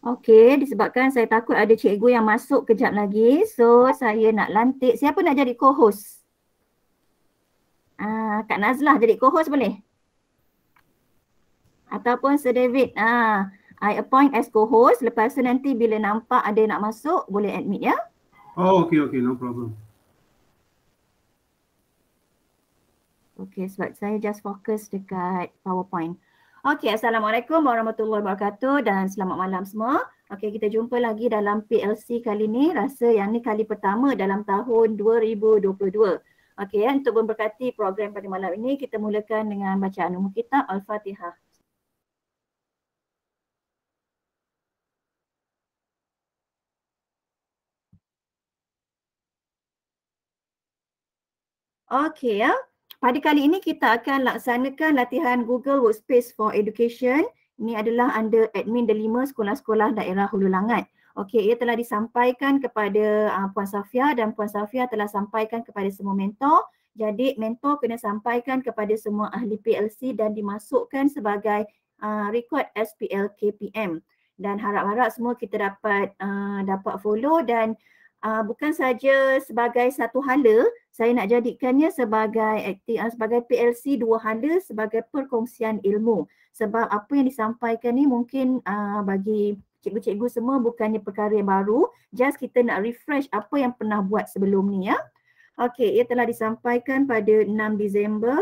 Okey, disebabkan saya takut ada cikgu yang masuk kejap lagi. So, saya nak lantik. Siapa nak jadi co-host? Kak Nazlah jadi co-host boleh? Ataupun Sir David. I appoint as co-host. Lepas tu nanti bila nampak ada nak masuk, boleh admit ya. Oh, okay, no problem. Okey, sebab saya just fokus dekat PowerPoint. Okey, Assalamualaikum warahmatullahi wabarakatuh dan selamat malam semua. Okey, kita jumpa lagi dalam PLC kali ni. Rasa yang ni kali pertama dalam tahun 2022. Okey, untuk memberkati program pada malam ini, kita mulakan dengan bacaan umum kitab Al-Fatihah. Okey ya. Pada kali ini kita akan laksanakan latihan Google Workspace for Education. Ini adalah under admin delima sekolah-sekolah daerah Hulu Langat. Okey, ia telah disampaikan kepada Puan Safia dan Puan Safia telah sampaikan kepada semua mentor. Jadi mentor kena sampaikan kepada semua ahli PLC dan dimasukkan sebagai record SPL KPM. Dan harap-harap semua kita dapat follow dan bukan saja sebagai satu hala, saya nak jadikannya sebagai PLC dua hala sebagai perkongsian ilmu. Sebab apa yang disampaikan ni mungkin bagi cikgu-cikgu semua bukannya perkara yang baru, just kita nak refresh apa yang pernah buat sebelum ni ya. Okey, ia telah disampaikan pada 6 Disember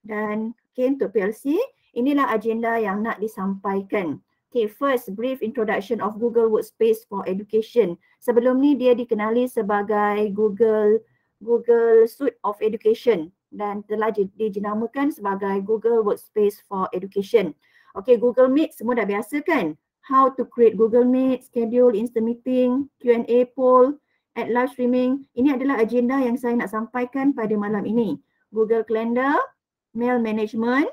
dan untuk PLC, inilah agenda yang nak disampaikan. Okay, first brief introduction of Google Workspace for Education. Sebelum ni dia dikenali sebagai Google Suite of Education dan telah dijenamakan sebagai Google Workspace for Education. Okay, Google Meet semua dah biasa kan? How to create Google Meet, schedule instant meeting, Q&A poll, add live streaming. Ini adalah agenda yang saya nak sampaikan pada malam ini. Google Calendar, mail management,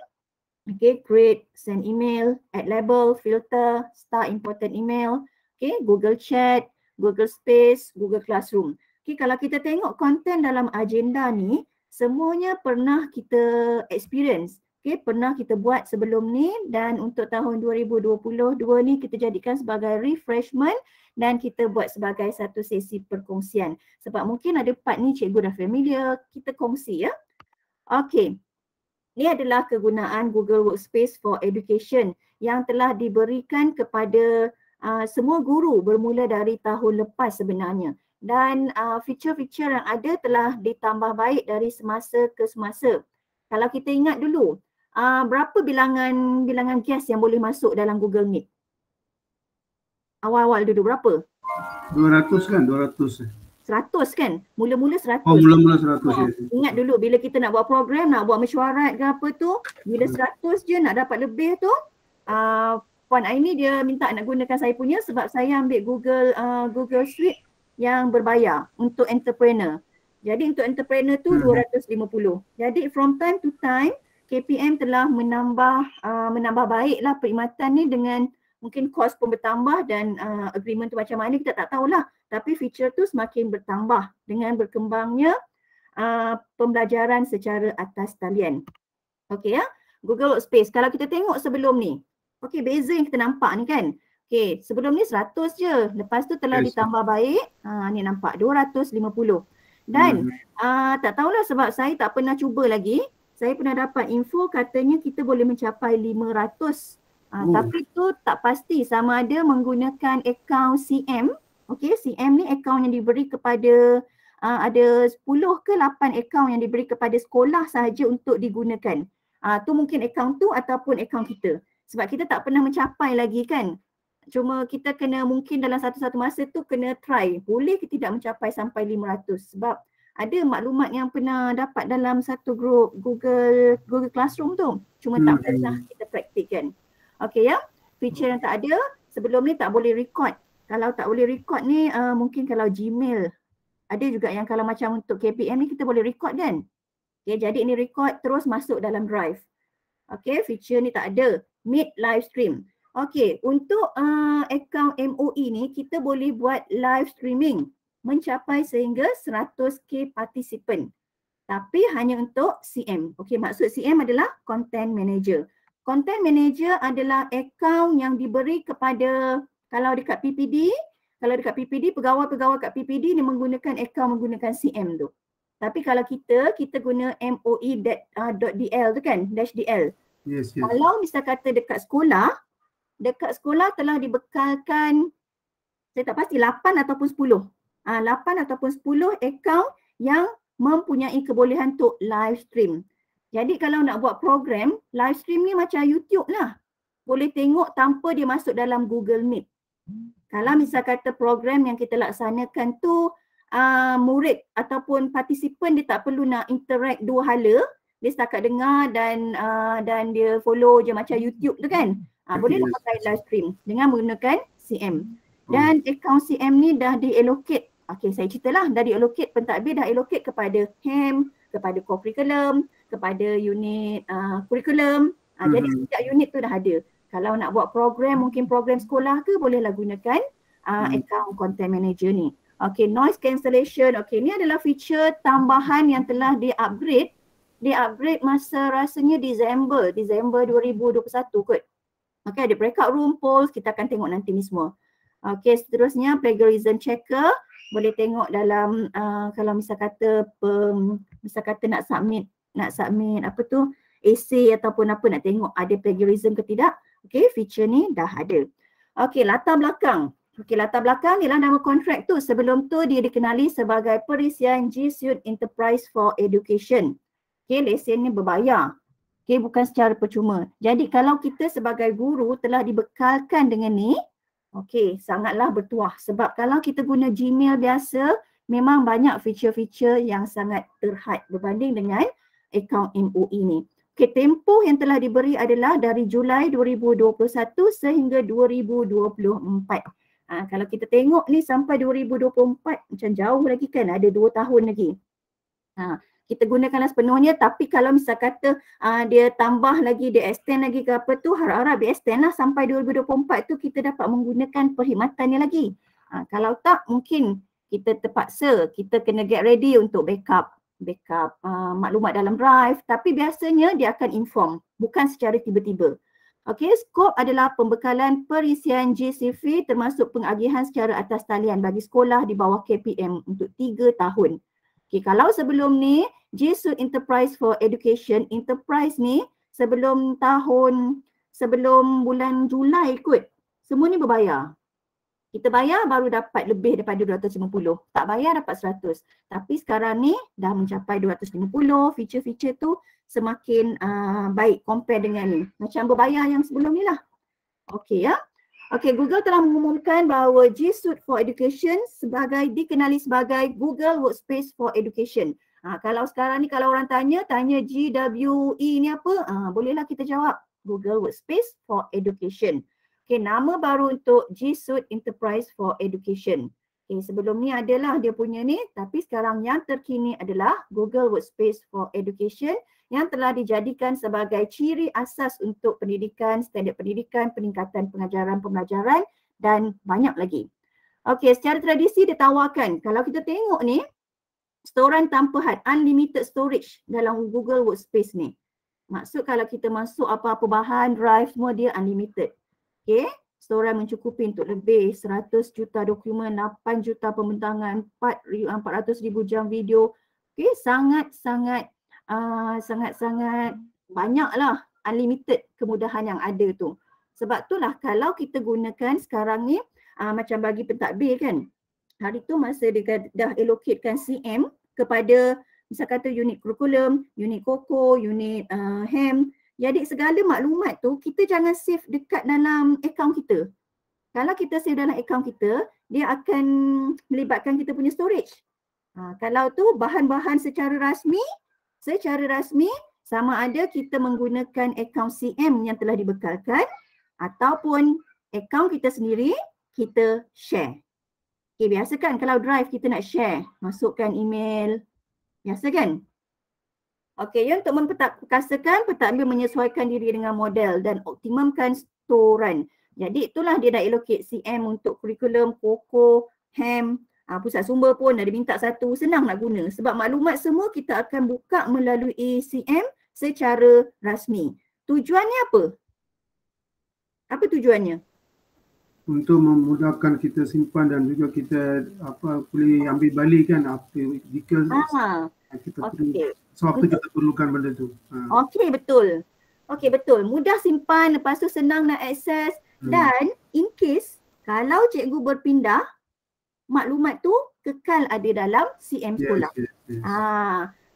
okay, create, send email, add label, filter, start important email, okay, Google Chat, Google Space, Google Classroom. Okay, kalau kita tengok konten dalam agenda ni, semuanya pernah kita experience, okay, pernah kita buat sebelum ni dan untuk tahun 2022 ni kita jadikan sebagai refreshment dan kita buat sebagai satu sesi perkongsian. Sebab mungkin ada part ni cikgu dah familiar, kita kongsi ya. Okay. Ini adalah kegunaan Google Workspace for Education yang telah diberikan kepada semua guru bermula dari tahun lepas sebenarnya. Dan feature-feature yang ada telah ditambah baik dari semasa ke semasa. Kalau kita ingat dulu, berapa bilangan guest yang boleh masuk dalam Google Meet? Awal-awal dulu berapa? 200 kan? 100 kan? Mula-mula 100. Oh, mula-mula 100 ya. Ingat dulu bila kita nak buat program, nak buat mesyuarat ke apa tu, bila 100 je nak dapat lebih tu, Puan Aini dia minta nak gunakan saya punya sebab saya ambil Google Suite yang berbayar untuk entrepreneur. Jadi untuk entrepreneur tu 250. Jadi from time to time KPM telah menambah baiklah perkhidmatan ni dengan mungkin kos pun bertambah dan agreement tu macam mana kita tak tahulah. Tapi feature tu semakin bertambah dengan berkembangnya pembelajaran secara atas talian. Okey ya, Google Workspace. Kalau kita tengok sebelum ni, okey beza yang kita nampak ni kan. Okey, sebelum ni 100 je. Lepas tu telah ditambah baik. Ni nampak 250. Dan tak tahulah sebab saya tak pernah cuba lagi. Saya pernah dapat info katanya kita boleh mencapai 500. Tapi tu tak pasti sama ada menggunakan akaun CM. Okey, CM ni akaun yang diberi kepada ada 10 ke 8 akaun yang diberi kepada sekolah sahaja untuk digunakan. Tu mungkin akaun tu ataupun akaun kita. Sebab kita tak pernah mencapai lagi kan. Cuma kita kena mungkin dalam satu-satu masa tu kena try. Boleh ke tidak mencapai sampai 500. Sebab ada maklumat yang pernah dapat dalam satu grup Google Classroom tu. Cuma tak pernah kita praktikkan. Okey ya, feature yang tak ada, sebelum ni tak boleh record. Kalau tak boleh record ni mungkin kalau Gmail. Ada juga yang kalau macam untuk KPM ni kita boleh record kan. Okay, jadi ini record terus masuk dalam drive. Okay, feature ni tak ada. Meet live stream. Okay, untuk akaun MOE ni kita boleh buat live streaming mencapai sehingga 100k participant. tapi hanya untuk CM. Okey, maksud CM adalah Content Manager. Content Manager adalah akaun yang diberi kepada, kalau dekat PPD, pegawai-pegawai kat PPD ni menggunakan akaun menggunakan CM tu. Tapi kalau kita guna MOE.dl tu kan, -dl. Yes. Kalau misal kata dekat sekolah telah dibekalkan, saya tak pasti 8 ataupun 10. 8 ataupun 10 akaun yang mempunyai kebolehan untuk live stream. Jadi kalau nak buat program, live stream ni macam YouTube lah. Boleh tengok tanpa dia masuk dalam Google Meet. Kalau misal kata program yang kita laksanakan tu murid ataupun partisipan dia tak perlu nak interact dua hala, dia setakat dengar dan dia follow je macam YouTube tu kan. Bolehlah pakai live stream dengan menggunakan CM. Dan akaun CM ni dah di-allocate. Okey, saya ceritalah, dah di-allocate, pentadbir dah allocate kepada HAM, kepada co-curriculum, kepada unit curriculum. Jadi setiap unit tu dah ada. Kalau nak buat program, mungkin program sekolah ke, bolehlah gunakan akaun Content Manager ni. Okey, noise cancellation. Okey, ni adalah feature tambahan yang telah di-upgrade. Di-upgrade masa rasanya Disember 2021 kot. Okey, ada breakout room, polls, kita akan tengok nanti ni semua. Okey, seterusnya plagiarism checker. Boleh tengok dalam kalau misal kata nak submit apa tu, essay ataupun apa, nak tengok ada plagiarism ke tidak. Okey, feature ni dah ada. Okey, latar belakang. Okey, latar belakang ni lah nama kontrak tu. Sebelum tu dia dikenali sebagai perisian G Suite Enterprise for Education. Okey, lesen ni berbayar. Okey, bukan secara percuma. Jadi kalau kita sebagai guru telah dibekalkan dengan ni, okey, sangatlah bertuah. Sebab kalau kita guna Gmail biasa, memang banyak feature-feature yang sangat terhad berbanding dengan akaun MOE ni. Okey, tempoh yang telah diberi adalah dari Julai 2021 sehingga 2024. Kalau kita tengok ni sampai 2024, macam jauh lagi kan, ada 2 tahun lagi. Kita gunakanlah sepenuhnya, tapi kalau misal kata dia tambah lagi, dia extend lagi ke apa tu, harap-harap dia extend lah sampai 2024 tu kita dapat menggunakan perkhidmatannya lagi. Kalau tak, mungkin kita terpaksa, kita kena get ready untuk backup maklumat dalam drive, tapi biasanya dia akan inform, bukan secara tiba-tiba. Okey, skop adalah pembekalan perisian GCV termasuk pengagihan secara atas talian bagi sekolah di bawah KPM untuk 3 tahun. Okey, kalau sebelum ni G Suite Enterprise for Education, Enterprise ni sebelum bulan Julai kot, semua ni berbayar. Kita bayar baru dapat lebih daripada 250. Tak bayar dapat 100. Tapi sekarang ni dah mencapai 250. Feature-feature tu semakin baik compare dengan ni. Macam berbayar yang sebelum ni lah. Okey ya. Okey, Google telah mengumumkan bahawa G Suite for Education dikenali sebagai Google Workspace for Education. Kalau sekarang ni kalau orang tanya GWE ni apa? Bolehlah kita jawab Google Workspace for Education. Okay, nama baru untuk G Suite Enterprise for Education. Okay, sebelum ni adalah dia punya ni, tapi sekarang yang terkini adalah Google Workspace for Education yang telah dijadikan sebagai ciri asas untuk pendidikan, standard pendidikan, peningkatan pengajaran pembelajaran dan banyak lagi. Okay, secara tradisi ditawarkan, kalau kita tengok ni, storan tanpa had, unlimited storage dalam Google Workspace ni. Maksud kalau kita masuk apa-apa bahan, drive semua dia unlimited. Okay, storan mencukupi untuk lebih 100 juta dokumen, 8 juta pembentangan, 400,000 jam video. Okay, sangat-sangat banyaklah unlimited kemudahan yang ada tu. Sebab itulah kalau kita gunakan sekarang ni, macam bagi pentadbir kan, hari tu masa dia dah allocatekan CM kepada misal kata unit kurikulum, unit koko, unit HAM. Jadi segala maklumat tu kita jangan save dekat dalam akaun kita. Kalau kita save dalam akaun kita, dia akan melibatkan kita punya storage. Kalau tu bahan-bahan secara rasmi sama ada kita menggunakan akaun CM yang telah dibekalkan ataupun akaun kita sendiri kita share. Okay, biasa kan kalau drive kita nak share, masukkan email, biasa kan? Okey, untuk memperkasakan, pentadbir menyesuaikan diri dengan model dan optimumkan storan. Jadi itulah dia dah allocate CM untuk kurikulum, koko, HAM, Pusat sumber pun ada minta satu, senang nak guna sebab maklumat semua kita akan buka melalui CM secara rasmi. Tujuannya apa? Apa tujuannya? Untuk memudahkan kita simpan dan juga kita boleh ambil balik kan apa jika kita perlu sewaktu kita perlukan benda tu. Okey, betul. Okey, betul. Mudah simpan, lepas tu senang nak akses dan in case kalau cikgu berpindah, maklumat tu kekal ada dalam CM sekolah. Yes.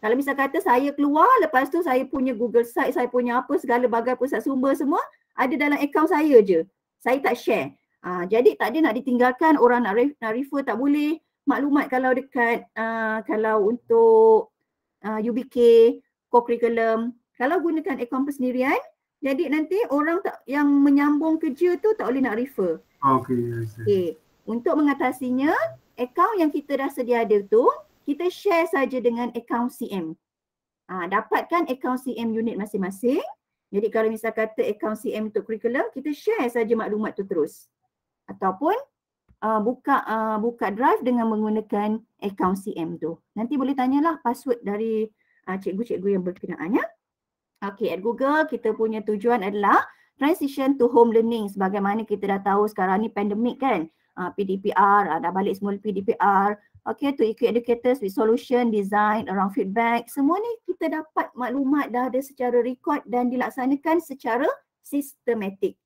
Kalau misal kata saya keluar, lepas tu saya punya Google Site, saya punya apa segala bagai pusat sumber semua ada dalam akaun saya je. Saya tak share. Jadi tak ada nak ditinggalkan, orang nak refer tak boleh. Maklumat kalau dekat kalau untuk UBK, co-curriculum, kalau gunakan akaun persendirian, jadi nanti orang yang menyambung kerja tu tak boleh nak refer. Okey. Untuk mengatasinya, akaun yang kita dah sedia ada tu, kita share saja dengan akaun CM. Dapatkan akaun CM unit masing-masing. Jadi kalau misal kata akaun CM untuk curriculum, kita share saja maklumat tu terus. Ataupun buka drive dengan menggunakan akaun CM tu. Nanti boleh tanyalah password dari cikgu-cikgu yang berkenaan ya. Okey, at Google kita punya tujuan adalah transition to home learning. Sebagaimana kita dah tahu sekarang ni pandemik kan. PDPR, dah balik semula PDPR. Okay, to equip educators with solution, design, around feedback. Semua ni kita dapat maklumat dah ada secara record dan dilaksanakan secara sistematik.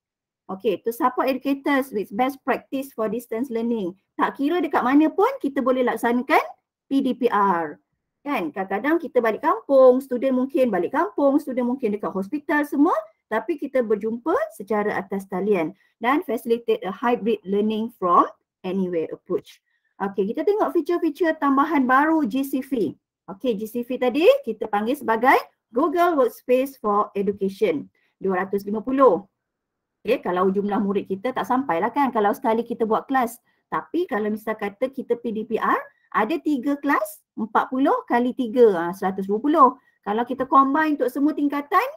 Okay, to support educators with best practice for distance learning. Tak kira dekat mana pun kita boleh laksanakan PDPR. Kan, kadang-kadang kita balik kampung, student mungkin balik kampung, student mungkin dekat hospital semua. Tapi kita berjumpa secara atas talian dan facilitate a hybrid learning from anywhere approach. Okey, kita tengok feature-feature tambahan baru GCV. Okey, GCV tadi kita panggil sebagai Google Workspace for Education 250. Okey, kalau jumlah murid kita tak sampai lah kan kalau sekali kita buat kelas. Tapi kalau misal kata kita PDPR, ada 3 kelas, 40 kali 3, 120. Kalau kita combine untuk semua tingkatan,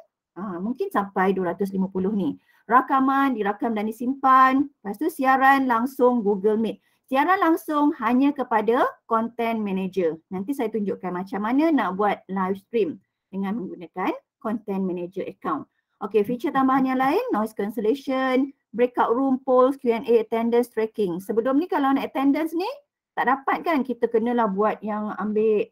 mungkin sampai 250 ni. Rakaman, dirakam dan disimpan. Lepas tu siaran langsung Google Meet. Siaran langsung hanya kepada content manager. Nanti saya tunjukkan macam mana nak buat live stream dengan menggunakan content manager account. Okey, feature tambahan yang lain, noise cancellation, breakout room, polls, Q&A, attendance tracking. Sebelum ni kalau nak attendance ni, tak dapat kan, kita kenalah buat yang ambil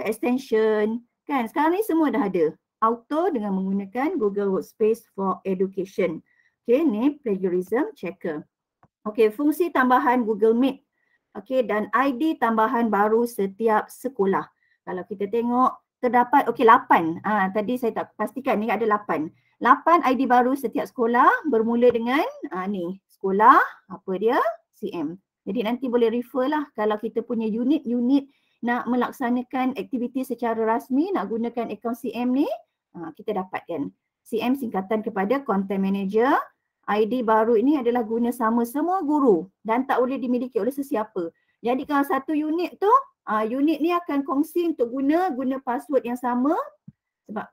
extension. Kan, sekarang ni semua dah ada. Auto dengan menggunakan Google Workspace for Education. Okay, ni plagiarism checker. Okay, fungsi tambahan Google Meet. Okay, dan ID tambahan baru setiap sekolah. Kalau kita tengok, terdapat, okay 8. Tadi saya tak pastikan, ni ada 8. 8 ID baru setiap sekolah bermula dengan ni, sekolah, apa dia? CM. Jadi nanti boleh refer lah kalau kita punya unit-unit nak melaksanakan aktiviti secara rasmi, nak gunakan akaun CM ni, kita dapatkan. CM singkatan kepada Content Manager. ID baru ini adalah guna sama semua guru dan tak boleh dimiliki oleh sesiapa. Jadi kalau satu unit tu, unit ni akan kongsi untuk guna password yang sama. Sebab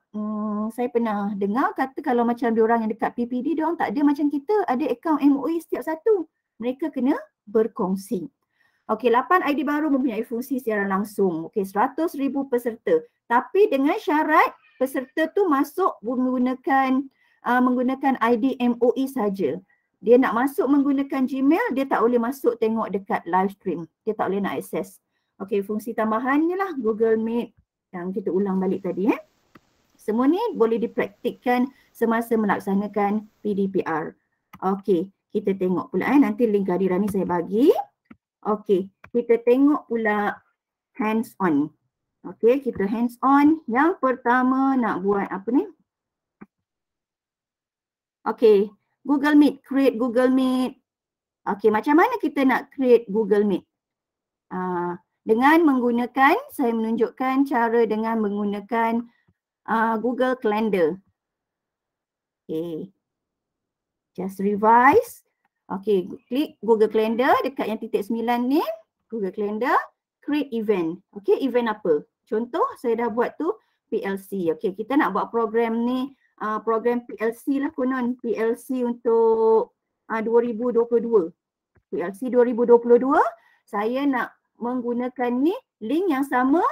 saya pernah dengar kata kalau macam diorang yang dekat PPD, diorang tak ada macam kita, ada akaun MOE setiap satu. Mereka kena berkongsi. Okey, 8 ID baru mempunyai fungsi siaran langsung. Okey, 100,000 peserta. Tapi dengan syarat peserta tu masuk menggunakan ID MOE saja. Dia nak masuk menggunakan Gmail, dia tak boleh masuk tengok dekat live stream. Dia tak boleh nak akses. Okey, fungsi tambahannya lah Google Meet yang kita ulang balik tadi. Semua ni boleh dipraktikkan semasa melaksanakan PDPR. Okey, kita tengok pula nanti link kehadiran ni saya bagi. Okey, kita tengok pula hands on. Okey, kita hands on. Yang pertama nak buat apa ni? Okey, Google Meet, create Google Meet. Okey, macam mana kita nak create Google Meet? Dengan menggunakan, saya menunjukkan cara dengan menggunakan Google Calendar. Okey, just revise. Okey, klik Google Calendar dekat yang titik 9 ni, Google Calendar, create event. Okey, event apa? Contoh saya dah buat tu PLC. Okey, kita nak buat program ni, program PLC lah konon, PLC untuk 2022. PLC 2022 saya nak menggunakan ni link yang sama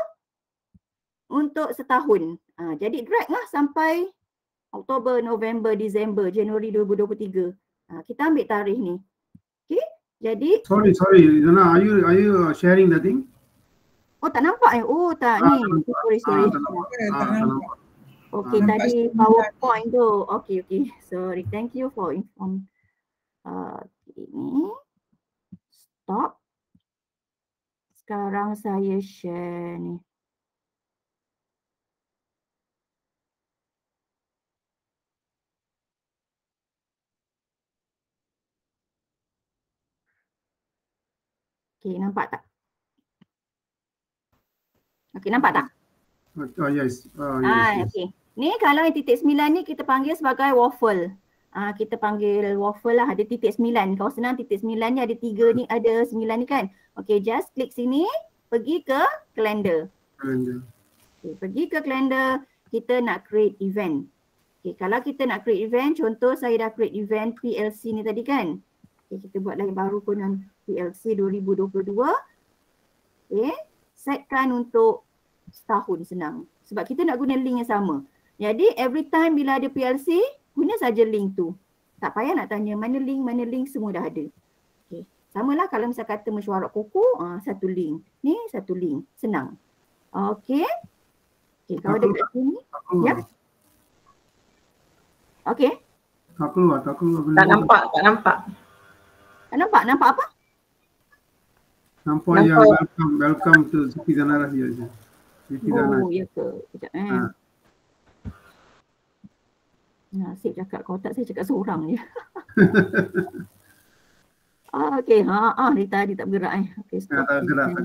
untuk setahun. Jadi drag lah sampai Oktober, November, Disember, Januari 2023. Kita ambil tarikh ni. Okay, jadi sorry Zana, are you sharing the thing? Oh, tak nampak eh? Oh, tak ni. Sorry. Tak nampak. Okay, tadi PowerPoint tu. Okay. Sorry. Thank you for inform. Ini stop. Sekarang saya share ni. Okay, nampak tak? Okay, nampak tak? Yes. Okay. Ni kalau yang titik 9 ni kita panggil sebagai waffle. Kita panggil waffle lah, ada titik 9. Kalau senang titik 9 ni ada 3 ni, ada 9 ni kan. Okay, just klik sini, pergi ke calendar. Okay, pergi ke calendar, kita nak create event. Okay, kalau kita nak create event, contoh saya dah create event PLC ni tadi kan. Okay, kita buat lagi baru konon PLC 2022. Okay, setkan untuk setahun senang. Sebab kita nak guna link yang sama. Jadi every time bila ada PLC, guna saja link tu. Tak payah nak tanya mana link, semua dah ada. Okay, samalah kalau misal kata mesyuarat koko, satu link. Ni satu link, senang. Okay. Okay, kalau dekat sini. Ya. Okay. Tak keluar. Tak nampak. Tak nampak? Nampak apa? Nampak yang welcome to Siti Zanara here. Oh, ya ke? Sekejap Nasib cakap, kalau tak saya cakap seorang je. Okay, ni tadi tak bergerak Okay, stop. Tak gerak.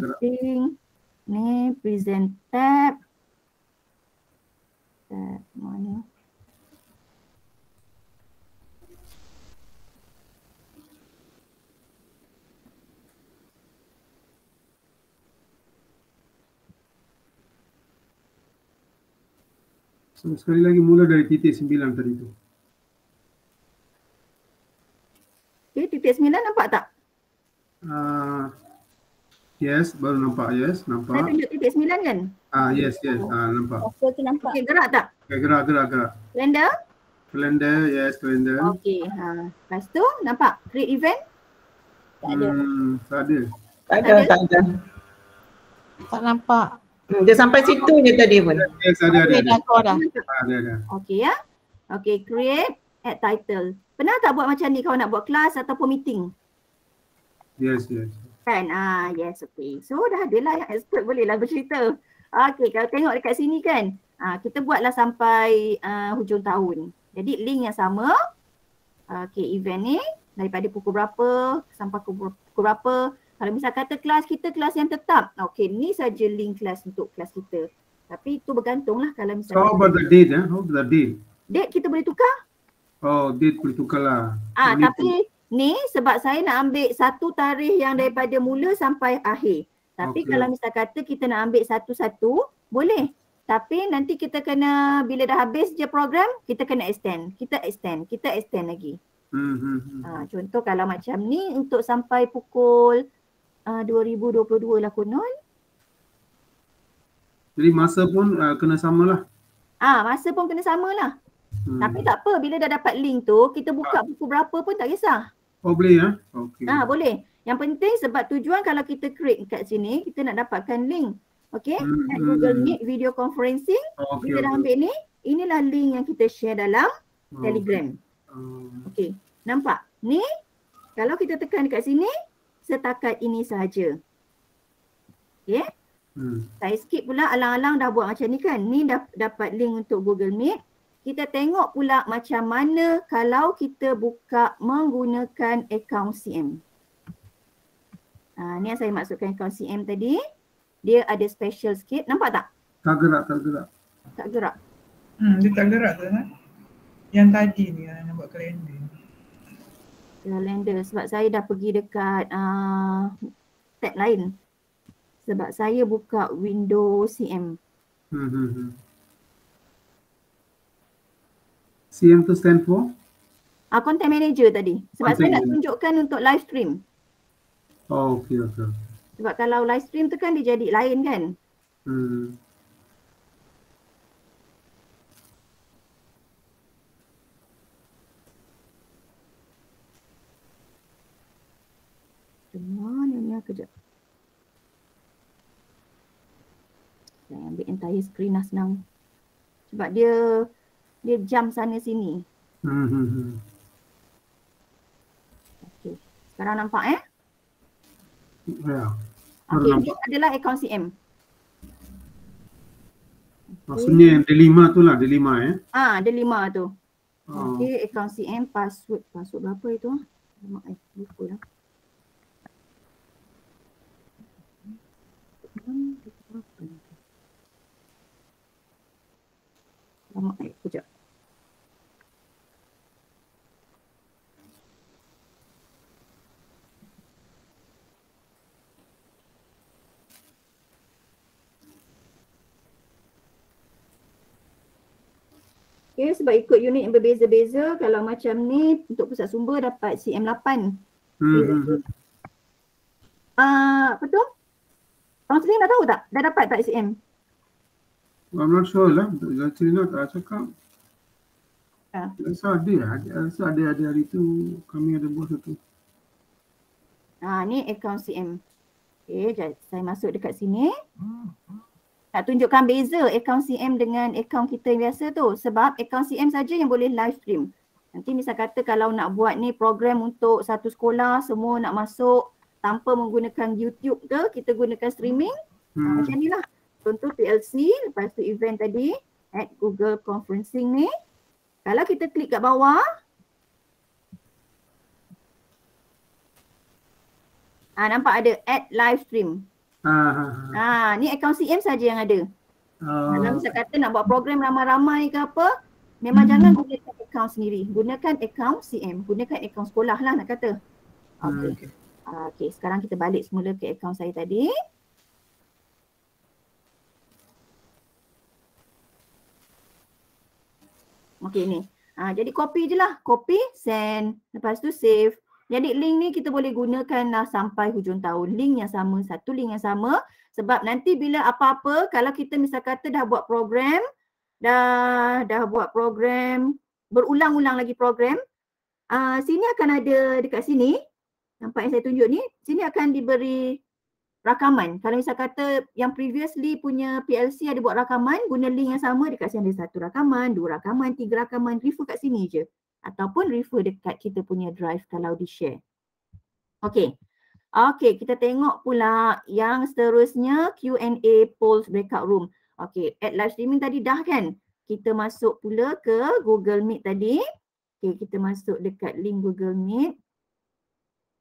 Ni present tab. Tab mana? So, sekali lagi mula dari titik 9 tadi tu. Okay, titik 9 nampak tak? Yes, baru nampak. Yes, nampak. Saya tunjuk titik 9 kan? Yes. Nampak. Okay, nampak. Okay, gerak tak? Okay, gerak. Calendar? Calendar, yes, calendar. Okay, lepas tu nampak create event? Tak ada. Tak ada. Tak nampak. Dia sampai situ je tadi pun. Yes, ada. Ada. Okay ya. Okay, create, add title. Pernah tak buat macam ni kalau nak buat kelas ataupun meeting? Yes. Kan? Yes, okay. So dah ada lah yang expert bolehlah bercerita. Okay, kalau tengok dekat sini kan, kita buatlah sampai hujung tahun. Jadi link yang sama. Okay, event ni daripada pukul berapa sampai pukul berapa. Kalau misal kata kelas kita kelas yang tetap, okay, ni saja link kelas untuk kelas kita. Tapi itu bergantunglah kalau misal. How about the date? How about the date? Date kita boleh tukar? Oh, date boleh tukar lah. Tapi ni sebab saya nak ambil satu tarikh yang daripada mula sampai akhir. Tapi kalau misal kata kita nak ambil satu-satu, boleh. Tapi nanti kita kena, bila dah habis je program, kita kena extend. Kita extend lagi. Contoh kalau macam ni untuk sampai pukul 2022 lah konon. Jadi masa pun kena samalah. Masa pun kena samalah. Tapi tak apa, bila dah dapat link tu, kita buka pukul berapa pun tak kisah. Oh boleh ya? Okay. Boleh. Yang penting sebab tujuan kalau kita create kat sini, kita nak dapatkan link. Okay, Google Meet video conferencing. Kita dah ambil ni, inilah link yang kita share dalam Telegram. Okay, nampak? Ni, kalau kita tekan dekat sini, setakat ini sahaja. Okay. Saya skip pula alang-alang dah buat macam ni kan. Ni dah dapat link untuk Google Meet. Kita tengok pula macam mana kalau kita buka menggunakan akaun CM. Ni yang saya maksudkan akaun CM tadi. Dia ada special sikit. Nampak tak? Tak gerak. Tak gerak. Dia tak gerak tu kan? Yang tadi ni nak buat kalender. Kalender sebab saya dah pergi dekat tab lain. Sebab saya buka window CM. CM tu stand for? Content manager tadi. Sebab saya nak tunjukkan untuk live stream. Oh, okay. Sebab kalau live stream tu kan dia jadi lain kan. Mana ni kejap. Saya ambil entire screen lah senang. Sebab dia jump sana sini. Okey. Sekarang nampak Ya. Okey, ini adalah akaun CM. Maksudnya yang D5 tu lah, D5 D5 tu. Okey, akaun CM, password berapa itu? Lupa lah. Lama kejap. Okay, sebab ikut unit yang berbeza-beza, kalau macam ni untuk pusat sumber dapat CM8. Apa tu? Orang sendiri dah tahu tak? Dah dapat tak CM? I'm not sure lah. Cina tak cakap. Rasa ada hari tu kami ada buat satu. Ni akaun CM. Okay, saya masuk dekat sini. Nak tunjukkan beza akaun CM dengan akaun kita yang biasa tu. Sebab akaun CM saja yang boleh live stream. Nanti misal kata kalau nak buat ni program untuk satu sekolah, semua nak masuk tanpa menggunakan YouTube ke, kita gunakan streaming. Macam ni lah. Contoh PLC, lepas tu event tadi, add Google Conferencing ni. Kalau kita klik kat bawah, nampak ada add live stream. Ni akaun CM saja yang ada. Kalau misal kata nak buat program ramai-ramai ke apa, memang jangan gunakan akaun sendiri. Gunakan akaun CM. Gunakan akaun sekolah lah nak kata. Okay, sekarang kita balik semula ke akaun saya tadi. Okay ni. Jadi copy je lah. Copy, send. Lepas tu save. Jadi link ni kita boleh gunakan lah sampai hujung tahun. Link yang sama, satu link yang sama. Sebab nanti bila apa-apa, kalau kita misal kata dah buat program, dah buat program, berulang-ulang lagi program, sini akan ada dekat sini. Nampak yang saya tunjuk ni, sini akan diberi rakaman. Kalau misal kata yang previously punya PLC ada buat rakaman, guna link yang sama, dekat sini ada 1 rakaman, 2 rakaman, 3 rakaman, refer kat sini je. Ataupun refer dekat kita punya drive kalau di-share. Okay, kita tengok pula yang seterusnya Q&A polls breakout room. Okay, add live streaming tadi dah kan? Kita masuk pula ke Google Meet tadi. Okay, kita masuk dekat link Google Meet.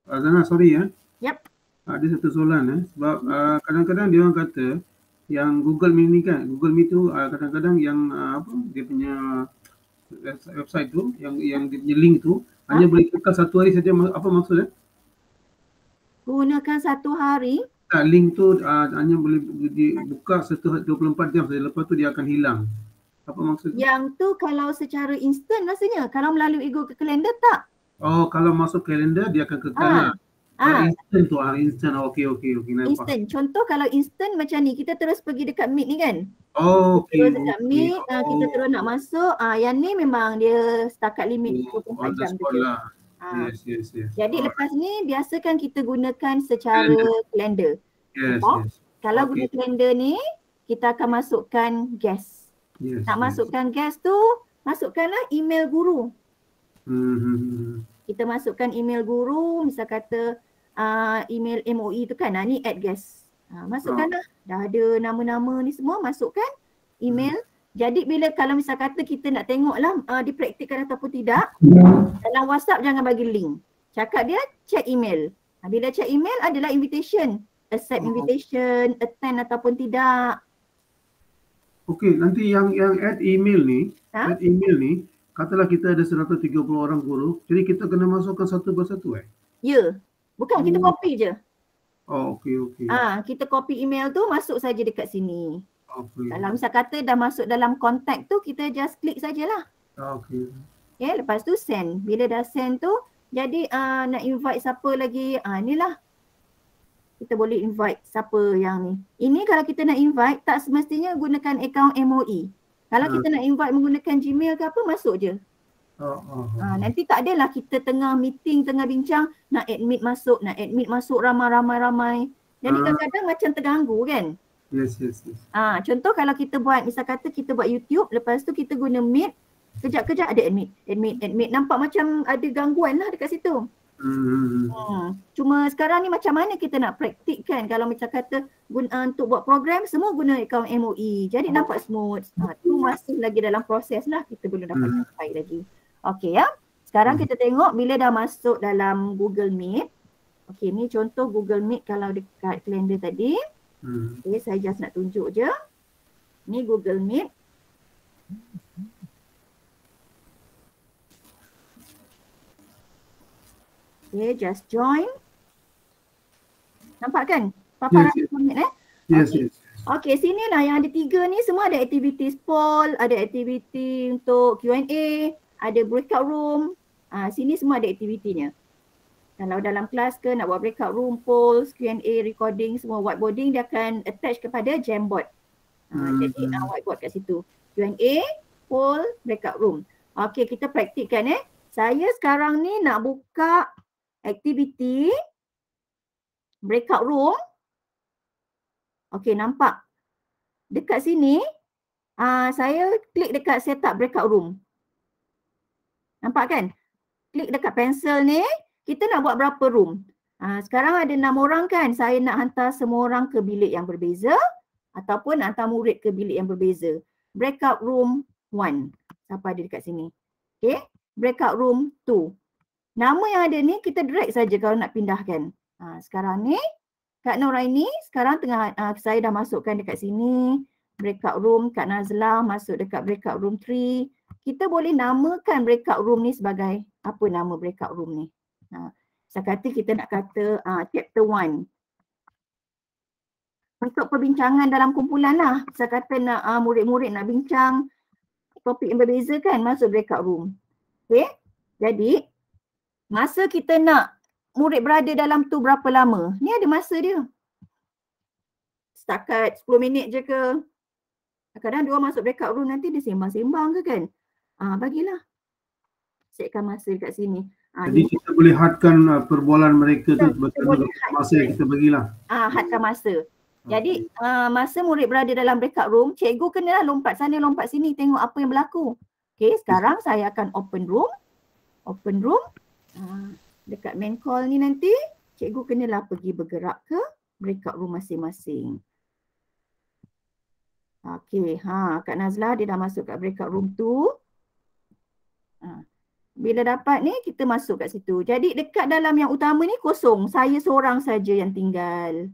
Azana, sorry Yep. Ada satu soalan sebab kadang-kadang dia orang kata yang Google Meet ni kan, Google Meet tu kadang-kadang yang dia punya website tu, yang dia punya link tu hanya boleh tukar satu hari saja. Apa maksudnya? Gunakan satu hari? Link tu hanya boleh dibuka 24 jam saja, lepas tu dia akan hilang. Apa maksudnya? Yang tu kalau secara instant rasanya, kalau melalui Google Calendar tak? Oh, kalau masuk kalender dia akan kekal lah. Instant tu, instant. Okey. Instant. Contoh kalau instant macam ni, kita terus pergi dekat Meet ni kan? Okey. Terus dekat Meet, kita terus nak masuk. Yang ni memang dia setakat limit 24 jam tu. Yes. Jadi lepas ni biasakan kita gunakan secara kalender. Yes. Kalau guna kalender ni, kita akan masukkan guest. Nak masukkan guest tu, masukkanlah email guru. Kita masukkan email guru, misal kata email MOE tu kan, ni add guest. Masukkanlah, dah ada nama-nama ni semua, masukkan email. Jadi bila kalau misal kata kita nak tengok lah dipraktikkan ataupun tidak, dalam WhatsApp jangan bagi link. Cakap dia check email. Bila check email adalah invitation. Accept invitation, attend ataupun tidak. Okey, nanti yang add email ni, katalah kita ada 130 orang guru, jadi kita kena masukkan satu persatu Ya. Bukan, kita copy je. Okey. Kita copy email tu, masuk saja dekat sini. Okay. Kalau misal kata dah masuk dalam kontak tu, kita just klik sajalah. Okey. Okay, lepas tu send. Bila dah send tu, jadi nak invite siapa lagi, inilah. kita boleh invite siapa yang ni. Ini kalau kita nak invite tak semestinya gunakan akaun MOE. Kalau kita nak invite menggunakan Gmail ke apa, masuk je. Nanti tak adalah kita tengah meeting, tengah bincang, nak admit masuk ramai-ramai. Jadi kadang-kadang macam terganggu kan. Yes. Contoh kalau kita buat, misal kata kita buat YouTube, lepas tu kita guna Meet, kejap-kejap ada admit. Nampak macam ada gangguan lah dekat situ. Cuma sekarang ni macam mana kita nak praktikkan kalau macam kata untuk buat program semua guna akaun MOE. Jadi nampak smooth. Tu masih lagi dalam proses lah, kita belum dapat capai lagi. Okey ya. Sekarang kita tengok bila dah masuk dalam Google Meet. Okey, ni contoh Google Meet kalau dekat kalender tadi. Okey, saya just nak tunjuk je. Ni Google Meet. Okay, just join. Nampak kan? Paparan Google Meet Yes. Okay, sinilah yang ada 3 ni semua ada aktiviti poll, ada aktiviti untuk Q&A, ada breakout room. Sini semua ada aktivitinya. Kalau dalam kelas ke nak buat breakout room, polls, Q&A, recording, semua whiteboarding dia akan attach kepada Jamboard. Jadi whiteboard kat situ. Q&A, poll, breakout room. Okay, kita praktikkan Saya sekarang ni nak buka aktiviti breakout room. Okay, nampak. Dekat sini, saya klik dekat setup breakout room. Nampak kan? Klik dekat pensel ni, kita nak buat berapa room. Sekarang ada 6 orang kan, saya nak hantar semua orang ke bilik yang berbeza ataupun hantar murid ke bilik yang berbeza. Breakout room 1. Siapa ada dekat sini? Okay. Breakout room 2. Nama yang ada ni kita drag saja kalau nak pindahkan. Sekarang ni, Kak Noraini sekarang tengah, saya dah masukkan dekat sini. Breakout room, Kak Nazlah masuk dekat breakout room 3. Kita boleh namakan breakout room ni sebagai apa nama breakout room ni. Saya kata kita nak kata chapter 1. Untuk perbincangan dalam kumpulan lah. Saya kata nak murid-murid nak bincang topik yang berbeza kan, masuk breakout room. Okay. Jadi masa kita nak murid berada dalam tu berapa lama? Ni ada masa dia. Setakat 10 minit je ke? Kadang-kadang dia orang masuk breakout room nanti dia sembang-sembang ke kan? Bagilah. Setkan masa dekat sini. Jadi kita boleh hadkan perbualan mereka tu berdasarkan masa yang kita bagilah. Hadkan masa. Jadi masa murid berada dalam breakout room, cikgu kenalah lompat sana lompat sini tengok apa yang berlaku. Okay, sekarang saya akan open room. Open room. Dekat main call ni nanti cikgu kenalah pergi bergerak ke breakout room masing-masing. Okay, Kak Nazlah dia dah masuk kat breakout room tu. Bila dapat ni kita masuk kat situ. Jadi dekat dalam yang utama ni kosong. Saya seorang saja yang tinggal.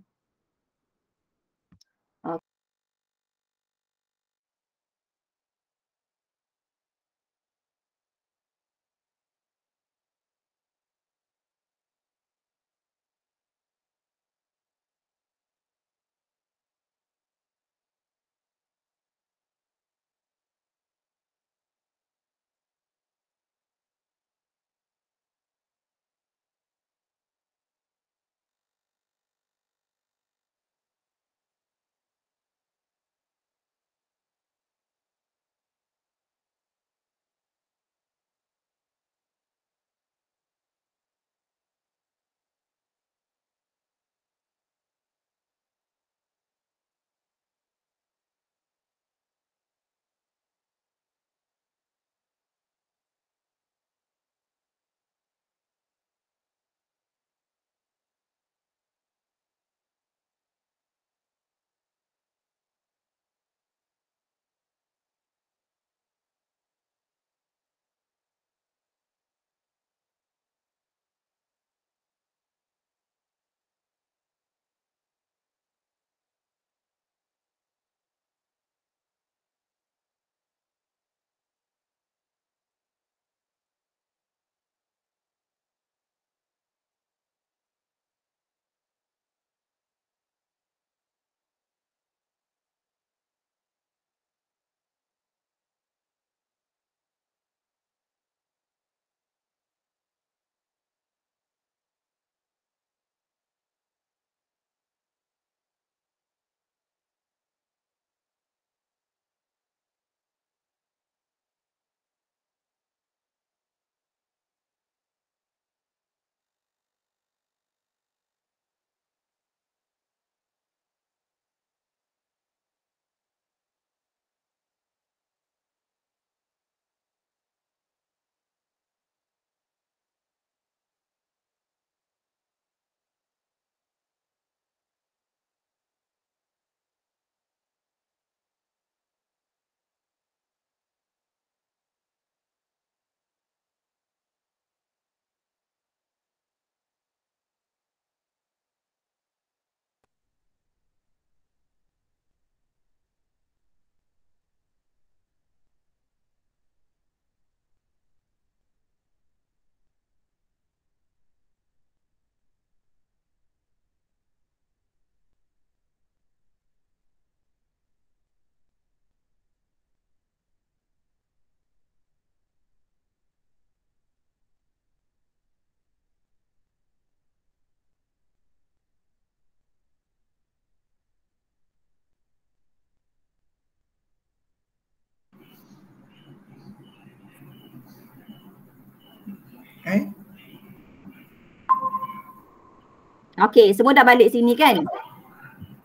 Okey, semua dah balik sini kan?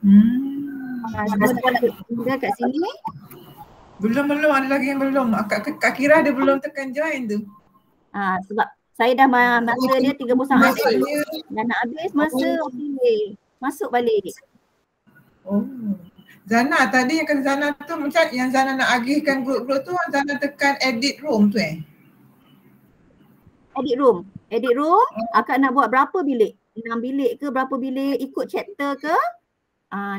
Semua dah balik kat sini. Belum, ada lagi yang belum. Kak Kira dia belum tekan join tu. Sebab saya dah masa dia 30 saat Maksudnya, dah nak habis masa. Okey. Masuk balik. oh. Zana tadi yang kata Zana tu macam yang Zana nak agihkan grup-grup tu, Zana tekan edit room tu Edit room. Edit room akan nak buat berapa bilik? 6 bilik ke berapa bilik, ikut chapter ke?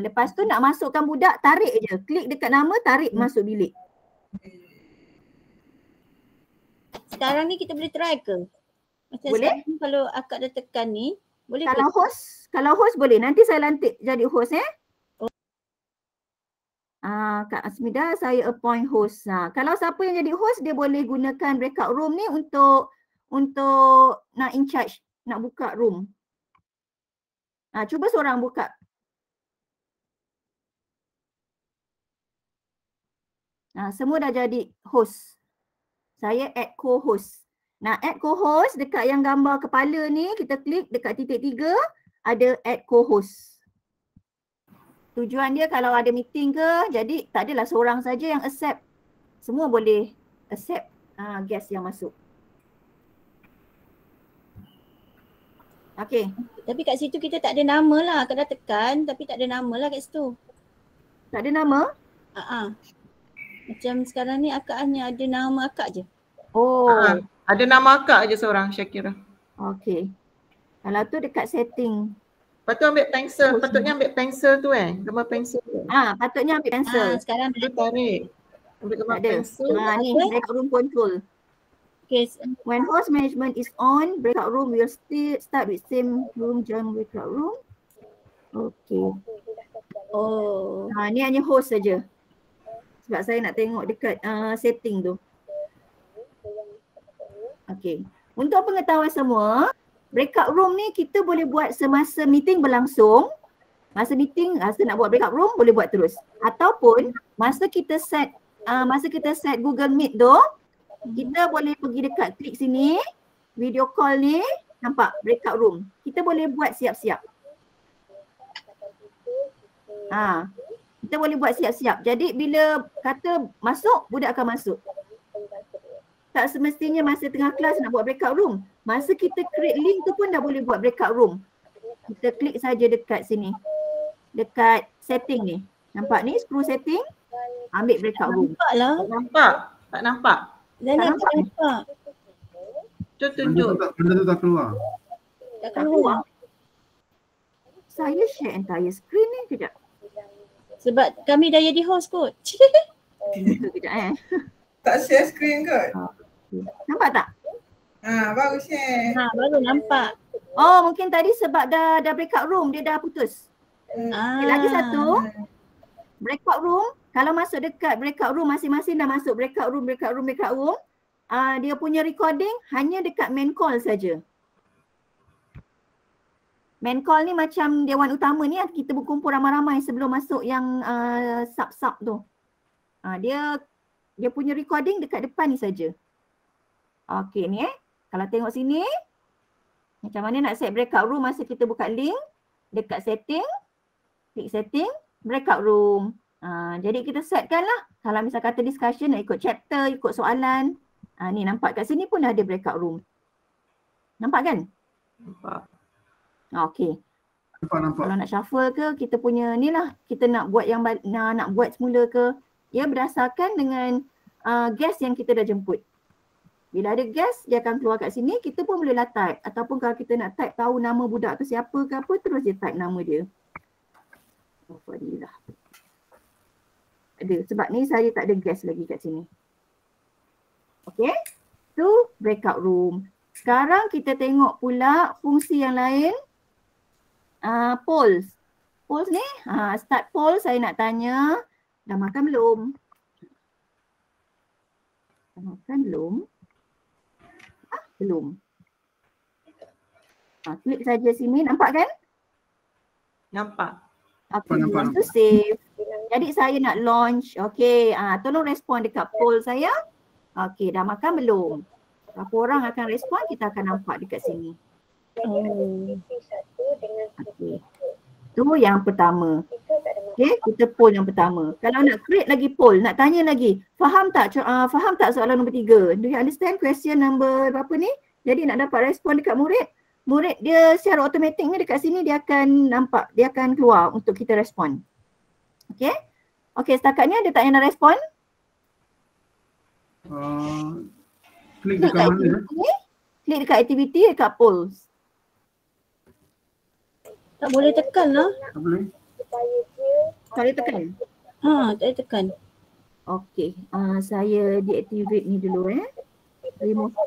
Lepas tu nak masukkan budak, tarik je. Klik dekat nama, tarik masuk bilik. Sekarang ni kita boleh try ke? Macam Boleh. sekarang kalau akak dah tekan ni, boleh Kalau host boleh. Nanti saya lantik jadi host Kak Asmida, saya appoint host. Kalau siapa yang jadi host, dia boleh gunakan breakout room ni untuk nak in charge, nak buka room. Cuba seorang buka. Semua dah jadi host. Saya add co-host. Nak add co-host dekat yang gambar kepala ni, kita klik dekat titik 3, ada add co-host. Tujuan dia kalau ada meeting ke, jadi tak adalah seorang saja yang accept. Semua boleh accept guest yang masuk. Okey. Tapi kat situ kita tak ada nama lah. Akak dah tekan tapi tak ada nama lah kat situ. Tak ada nama? Macam sekarang ni akak hanya ada nama akak je. Oh. Ada nama akak je seorang Syakira. Okey. Kalau tu dekat setting. Lepas tu ambil pensel, patutnya ambil pensel tu gambar pensel tu. Patutnya ambil pensel. Sekarang Dia tarik. Ambil gambar pensel. Ni breakout room control. Okay. When host management is on, breakout room will still start with same room, join breakout room. Okay. Oh. Ni hanya host saja. Sebab saya nak tengok dekat setting tu. Okay. Untuk pengetahuan semua, breakout room ni kita boleh buat semasa meeting berlangsung. Masa meeting, rasa nak buat breakout room, boleh buat terus. Ataupun masa kita set Google Meet tu, kita boleh pergi dekat klik sini, video call ni, nampak breakout room. Kita boleh buat siap-siap. Kita boleh buat siap-siap. Jadi bila kata masuk, budak akan masuk. Tak semestinya masa tengah kelas nak buat breakout room. Masa kita create link tu pun dah boleh buat breakout room. Kita klik saja dekat sini. Dekat setting ni. Nampak ni screw setting. Ambil breakout room. Nampak lah. Tak nampak. Zana tak nampak. Tunjuk. Benda tu tak keluar. Tak keluar. Saya share entire screen ni kejap. Sebab kami dah jadi host kot. Kejap Tak share screen kot. Nampak tak? Baru share. Baru nampak. Oh, mungkin tadi sebab dah breakout room, dia dah putus. Lagi satu. Breakout room, kalau masuk dekat breakout room, masing-masing dah masuk breakout room. Dia punya recording hanya dekat main call saja. Main call ni macam dewan utama ni, kita berkumpul ramai-ramai sebelum masuk yang sub-sub tu. Dia punya recording dekat depan ni saja. Okey ni kalau tengok sini, macam mana nak set breakout room masa kita buka link, dekat setting, klik setting, breakout room. Jadi kita setkan lah. Kalau misal kata discussion nak ikut chapter, ikut soalan. Ni nampak kat sini pun dah ada breakout room. Nampak kan? Nampak. Okey. Nampak. Kalau nak shuffle ke, kita punya ni lah. Kita nak buat yang nak buat semula ke. Ia berdasarkan dengan guest yang kita dah jemput. Bila ada guest, dia akan keluar kat sini, kita pun bolehlah type. Ataupun kalau kita nak type tahu nama budak tu siapa ke apa, terus dia type nama dia. Alhamdulillah. Ada, sebab ni saya tak ada guest lagi kat sini. Okay, tu breakout room. Sekarang kita tengok pula fungsi yang lain. Polls. Polls ni, start poll saya nak tanya, dah makan belum? Dah makan belum? Belum. Klik saja sini, nampak kan? Nampak. Okay, lepas tu save. Jadi saya nak launch. Okay, tolong respon dekat poll saya. Okay, dah makan belum? Berapa orang akan respon, kita akan nampak dekat sini. Okay. Tu yang pertama. Okay, kita poll yang pertama. Kalau nak create lagi poll, nak tanya lagi, faham tak soalan nombor 3? Do you understand question number berapa ni? Jadi nak dapat respon dekat murid, murid dia secara automatik ni dekat sini dia akan nampak, dia akan keluar untuk kita respon. Okay? Okay, setakat ni ada tak yang nak respon? Klik dekat mana? Klik dekat aktiviti, dekat polls. Tak boleh tekan lah. Tak boleh. Tak boleh tekan? Tak boleh tekan. Okay, saya deactivate ni dulu remove.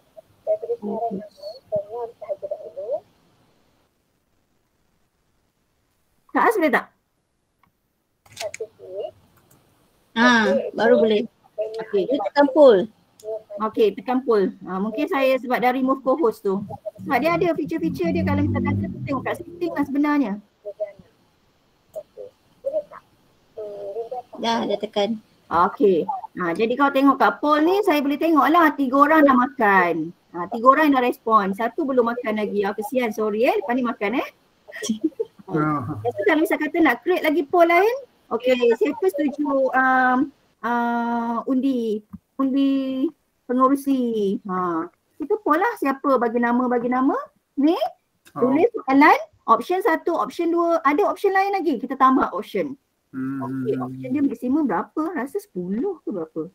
Kak As boleh tak? Baru boleh. Okay, Dia tekan poll. okay, tekan poll. Mungkin saya sebab dah remove co-host tu. Sebab dia ada feature-feature dia kalau kita kata tengok kat setting lah sebenarnya. Dah tekan. Okay. Jadi kalau tengok kat poll ni saya boleh tengok lah 3 orang dah makan. 3 orang yang dah respon. 1 belum makan lagi. Kesian, sorry lepas ni makan Jadi kalau misal kata nak create lagi poll lain, okay, siapa setuju undi pengurusi. Kita poll lah siapa bagi nama. Ni tulis soalan, option 1, option 2, ada option lain lagi. Kita tambah option. Okay, option dia maksimum berapa? Rasa 10 ke berapa?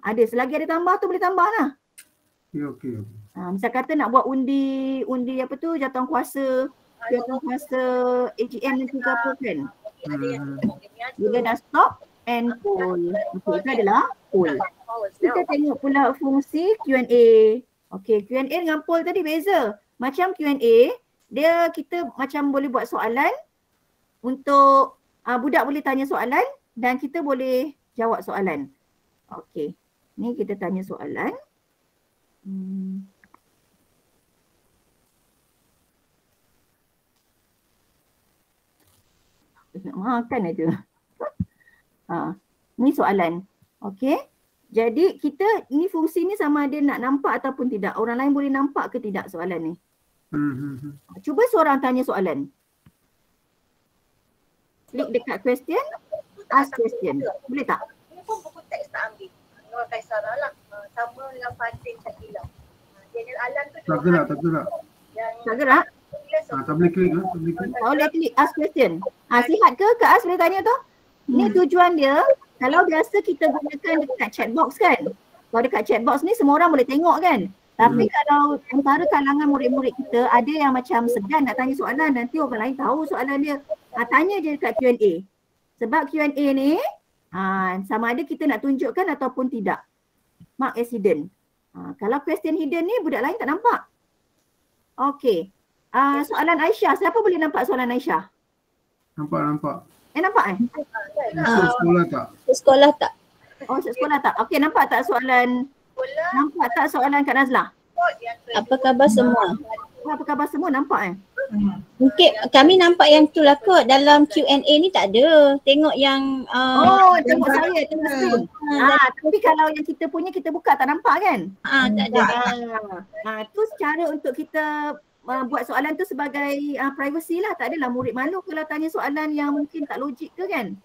Ada, selagi ada tambah tu boleh tambah lah. Okay. Misal kata nak buat undi apa tu, jatuhan kuasa AGM nanti ke apa kan. Bila dah stop and poll. Okay, itu adalah poll. Kita tengok pula fungsi Q&A. Okay, Q&A dengan poll tadi beza. Macam Q&A, dia kita macam boleh buat soalan untuk budak boleh tanya soalan dan kita boleh jawab soalan. Okay, ni kita tanya soalan. Nak makan aja. Ni soalan. Okay. Jadi kita ni fungsi ni sama ada nak nampak ataupun tidak. Orang lain boleh nampak ke tidak soalan ni? Cuba seorang tanya soalan. Klik dekat question, ask question. Boleh tak? Ini pun buku teks tak ambil. Nur Kaisara lah. Sama dengan Fatin Syakila. Daniel Alan tu Tak gerak. Tak gerak? Tak boleh klik lah. Tak boleh klik ask question. Sihat ke Kak As boleh tanya tu? Ni tujuan dia, kalau biasa kita gunakan dekat chat box kan. Kalau dekat chat box ni semua orang boleh tengok kan. Tapi kalau antara kalangan murid-murid kita ada yang macam segan nak tanya soalan, nanti orang lain tahu soalan dia. Tanya je dekat Q&A. Sebab Q&A ni sama ada kita nak tunjukkan ataupun tidak. Mark as hidden. Kalau question hidden ni budak lain tak nampak. Okay. Soalan Aisyah. Siapa boleh nampak soalan Aisyah? Nampak. Nampak Sekolah tak? Sekolah tak? Sekolah tak? Okay, nampak tak soalan? Nampak tak soalan Kak Nazlah? Apa khabar semua? Apa khabar semua? Nampak Mungkin kami nampak yang tu lah kot. Dalam Q&A ni tak ada. Tengok yang tengok saya. Tapi kalau yang kita punya kita buka tak nampak kan? Tak ada. Tu cara untuk kita buat soalan tu sebagai privacy lah. Tak adalah murid malu kalau tanya soalan yang mungkin tak logik ke kan.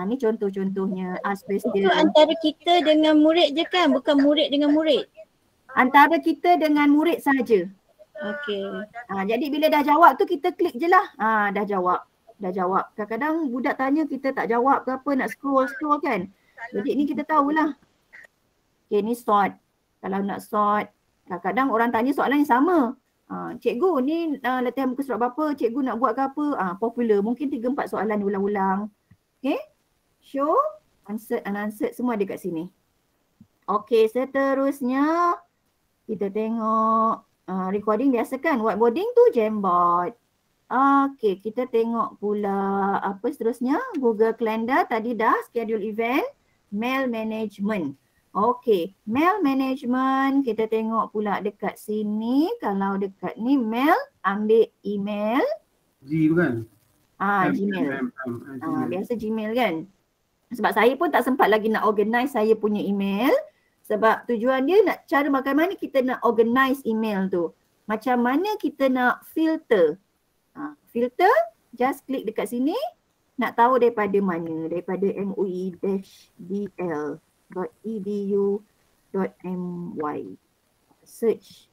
Ni contoh-contohnya ask question. Itu antara kita dengan murid je kan? Bukan murid dengan murid? Antara kita dengan murid sahaja. Okay. Jadi bila dah jawab tu kita klik je lah. Dah jawab. Kadang-kadang budak tanya kita tak jawab ke apa, nak scroll kan. Jadi ni kita tahulah. Okay, ni sort. Kalau nak sort, kadang-kadang orang tanya soalan yang sama. Cikgu ni latihan muka surat berapa, cikgu nak buat ke apa, popular. Mungkin 3-4 soalan diulang-ulang. Okay. Show, answer, unanswered semua ada kat sini. Okay, seterusnya kita tengok recording biasa kan. Whiteboarding tu Jamboard. Okay, kita tengok pula apa seterusnya. Google Calendar tadi dah, schedule event, mail management. Okay, mail management kita tengok pula dekat sini. Kalau dekat ni mail, ambil email. G tu kan? Gmail. Biasa Gmail kan. Sebab saya pun tak sempat lagi nak organize saya punya email. Sebab tujuan dia nak cara bagaimana kita nak organize email tu. macam mana kita nak filter. Filter, just klik dekat sini. Nak tahu daripada mana? Daripada moi.edu.my. Search.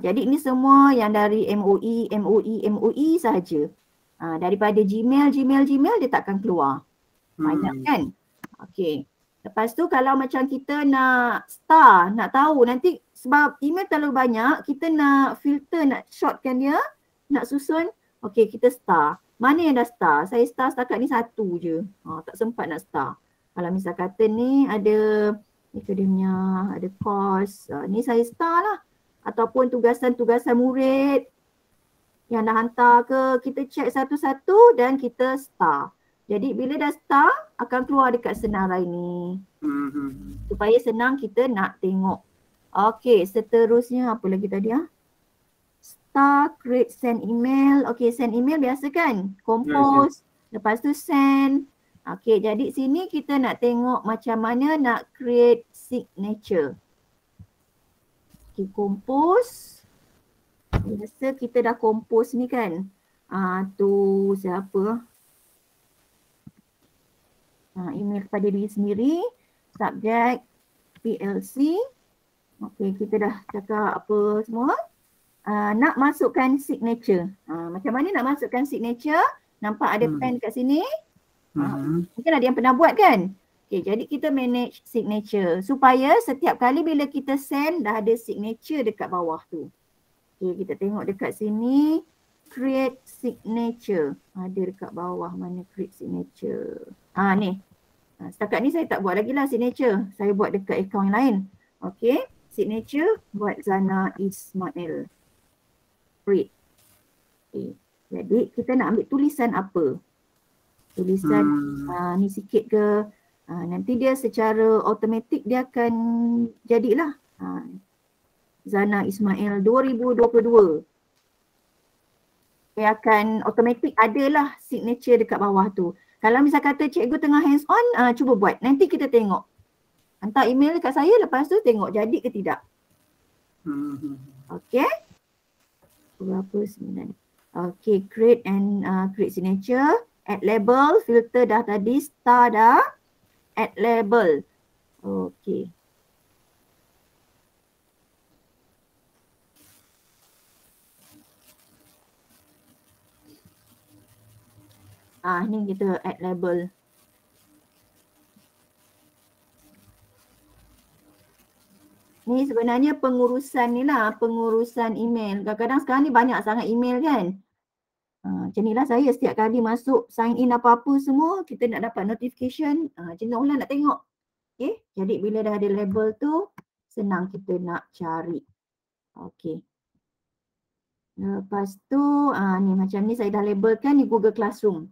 Jadi ini semua yang dari MOE sahaja. Daripada Gmail dia takkan keluar. Banyak kan? Okey. Lepas tu kalau macam kita nak star, nak tahu nanti sebab email terlalu banyak, kita nak filter, nak shortkan dia, nak susun. Okey, kita star. Mana yang dah star? Saya star setakat ni satu je. Tak sempat nak star. Kalau misal kata ni ada akademia, ada course, ni saya star lah. Ataupun tugasan-tugasan murid yang dah hantar ke, kita check satu-satu dan kita star. Jadi bila dah star, akan keluar dekat senarai ni. Supaya senang kita nak tengok. Okey, seterusnya apa lagi tadi Star, create, send email. Okey, send email biasa kan? Compose, lepas tu send. Okey, jadi sini kita nak tengok macam mana nak create signature. Okey, compose. Biasa kita dah compose ni kan. Tu siapa? Email kepada diri sendiri. Subject, PLC. Okey, kita dah cakap apa semua. Nak masukkan signature. Macam mana nak masukkan signature? Nampak ada pen kat sini. Mungkin ada yang pernah buat kan? Okay, jadi kita manage signature supaya setiap kali bila kita send dah ada signature dekat bawah tu. Okay, kita tengok dekat sini. Create signature. Ada dekat bawah mana create signature. Ni. Setakat ni saya tak buat lagi lah signature. Saya buat dekat akaun lain. Okay, signature buat Zana Ismail. Create. Okay. Jadi kita nak ambil tulisan apa? Tulisan ni sikit ke? Nanti dia secara automatik dia akan jadilah. Zana Ismail 2022. Dia akan automatik adalah signature dekat bawah tu. Kalau misal kata cikgu tengah hands on, cuba buat. Nanti kita tengok. Hantar email dekat saya, lepas tu tengok jadi ke tidak. Okay. Berapa 9. Okay, create and create signature. Add label, filter dah tadi, star dah. Add label. Okay. Ni kita add label. Ni sebenarnya pengurusan ni lah, pengurusan email. Kadang-kadang sekarang ni banyak sangat email kan. Macam ni lah saya setiap kali masuk sign in apa-apa semua, kita nak dapat notification, jenuh lah nak tengok. Okay, jadi bila dah ada label tu, senang kita nak cari. Okay. Lepas tu, ni macam ni saya dah labelkan ni Google Classroom.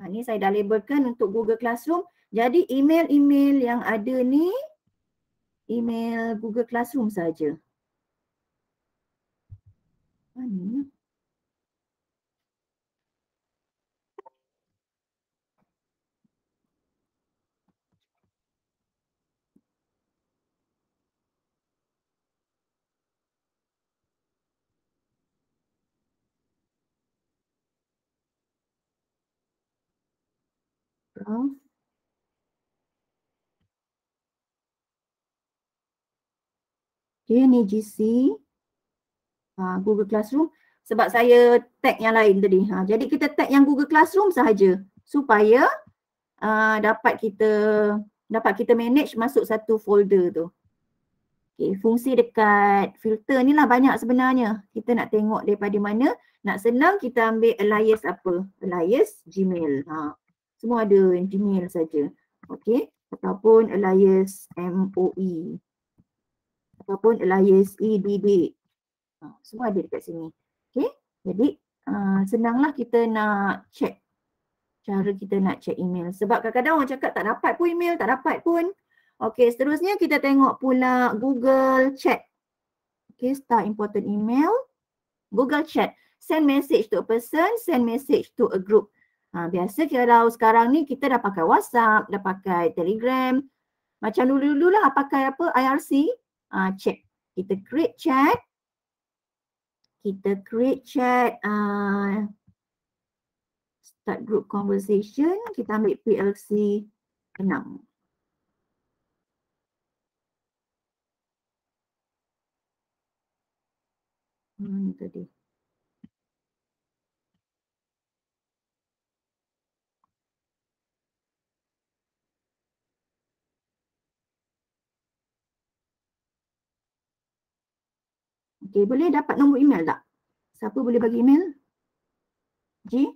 Ni saya dah labelkan untuk Google Classroom. Jadi email-email yang ada ni, email Google Classroom saja. Mana? Okay, ni GC. Google Classroom. Sebab saya tag yang lain tadi. Jadi kita tag yang Google Classroom sahaja supaya dapat kita manage masuk satu folder tu. Okay, fungsi dekat filter ni lah banyak sebenarnya. Kita nak tengok daripada mana. Nak senang kita ambil alias apa? Alias Gmail. Semua ada Gmail saja. Okay. Ataupun alias MOE. Ataupun alias EDD. Semua ada dekat sini. Okay. Jadi senanglah kita nak check. Cara kita nak check email. Sebab kadang-kadang orang cakap tak dapat pun email, tak dapat pun. Okay, seterusnya kita tengok pula Google Chat. Okay, start important email. Google Chat. Send message to a person, send message to a group. Biasa kalau sekarang ni kita dah pakai WhatsApp, dah pakai Telegram. Macam dulu-dulu lah pakai apa? IRC. Chat. Kita create chat. Start group conversation. Kita ambil PLC 6. Ni tadi. Okey, boleh dapat nombor email tak? Siapa boleh bagi email? G?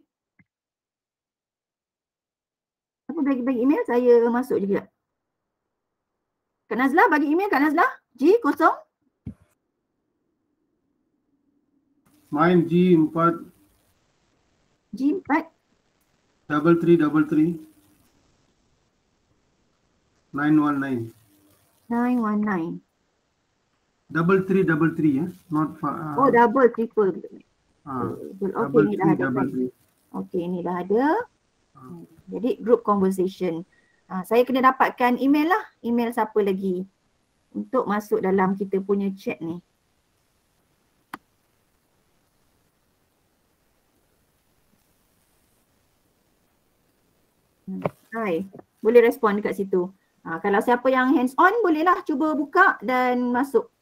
Siapa bagi email? Saya masuk juga. Kak Nazlah bagi email, Kak Nazlah. G kosong. Mine G4 G4 3333 919. 919. 3333 ya, not Oh, double triple. double Okey, ni dah three ada. double three. Okey, ni dah ada. Jadi group conversation. Saya kena dapatkan email lah. Email siapa lagi untuk masuk dalam kita punya chat ni. Hai, boleh respon dekat situ. Kalau siapa yang hands on bolehlah cuba buka dan masuk.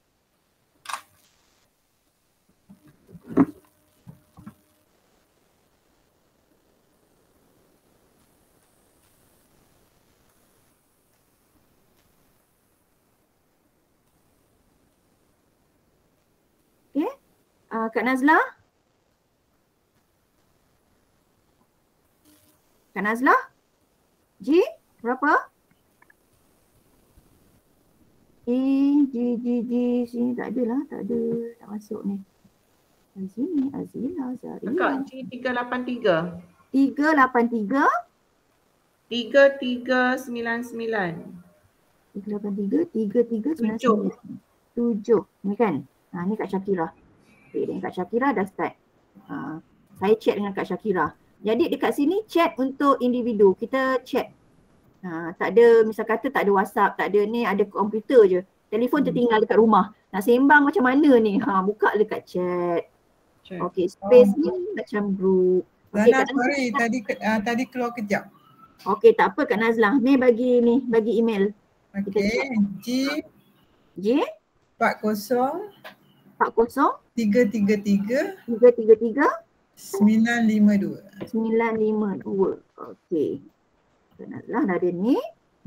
Okay, Kak Nazlah. Kak Nazlah? G, berapa? G, sini tak ada lah, tak ada, tak masuk ni. Sini, Azila, Zarina. Kak G383. 383 3399. 383 7. Ni kan? Ni Kak Syakira. Okay, dengan Kak Syakira dah start. Saya chat dengan Kak Syakira. Jadi dekat sini chat untuk individu. Kita chat. Tak ada, misal kata tak ada WhatsApp, tak ada ni, ada komputer je. Telefon tertinggal dekat rumah. Nak sembang macam mana ni? Buka dekat chat. Okay, space ni macam group. Okay, Zana, sorry tadi keluar kejap. Okay, tak apa Kak Nazlah. Mei bagi email. Okay, G 40 333 952. Okay. Kak Nazlah dah ada ni.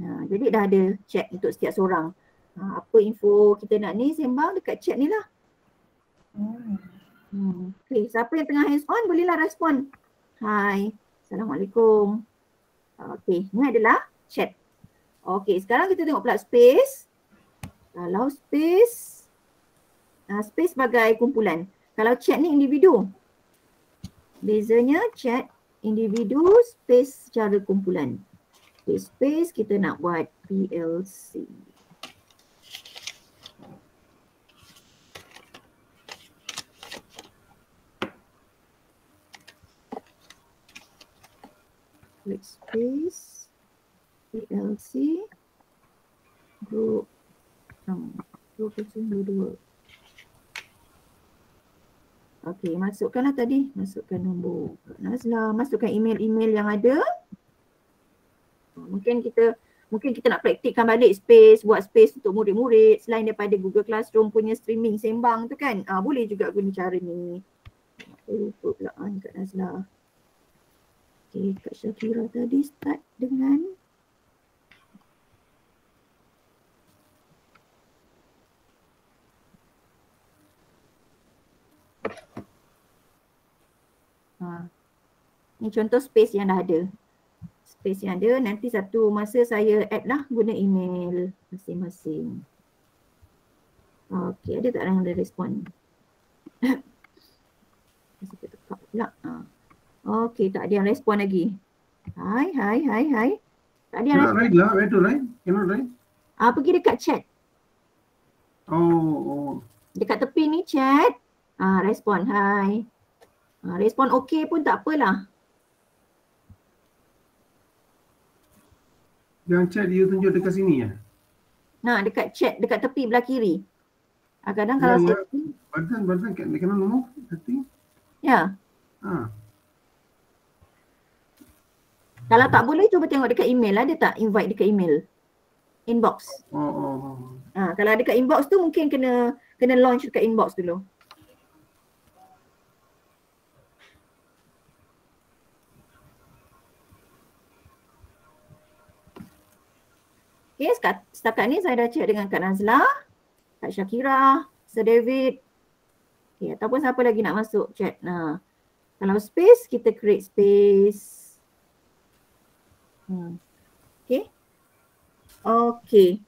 Jadi dah ada chat untuk setiap seorang. Apa info kita nak ni sembang dekat chat ni lah. Okay, siapa yang tengah hands on bolehlah respon. Hai, Assalamualaikum. Okay, ni adalah chat. Okay, sekarang kita tengok pula space. Kalau space, space sebagai kumpulan. Kalau chat ni individu. Bezanya chat individu, space secara kumpulan. Okay, space kita nak buat PLC. Klik space, PLC, group 22. Okey, masukkanlah tadi. Masukkan nombor Kak Nazlah, masukkan email-email yang ada. Mungkin kita nak praktikkan balik space, buat space untuk murid-murid selain daripada Google Classroom punya streaming sembang tu kan. Boleh juga guna cara ni. Lupa pula Kak Nazlah. Okey, Kak Syakira tadi start dengan ni contoh space yang dah ada. Space yang ada, nanti satu masa saya add lah guna email masing-masing. Okey, ada tak orang ada respon? Masih ketukar pula. Okey, tak ada yang respon lagi. Hai. Tak ada yang respon. Right lah, where to write? Cannot write? Pergi dekat chat. Oh. Dekat tepi ni chat. Respon, hai. Respon okey pun tak apalah. Yang chat dia tunjuk dekat sini ya? Dekat chat, dekat tepi belah kiri. Kadang Ya, kalau ya. setting, Badan kena nombor setting. ya. Ah. Kalau tak boleh cuba tengok dekat email, ada tak invite dekat email? Inbox. Oh. Kalau ada dekat inbox tu mungkin kena launch dekat inbox dulu. Okay, setakat ni saya dah cek dengan Kak Nazla, Kak Syakira, Sir David. Okay, ataupun siapa lagi nak masuk chat. Nah, kalau space, kita create space. Okay. Okay.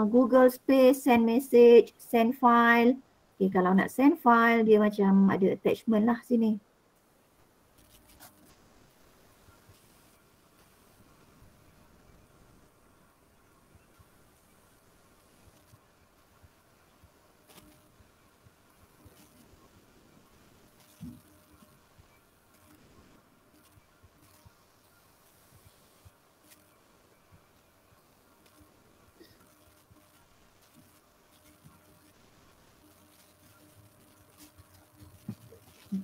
Google Space, send message, send file. Okay, kalau nak send file, dia macam ada attachment lah sini.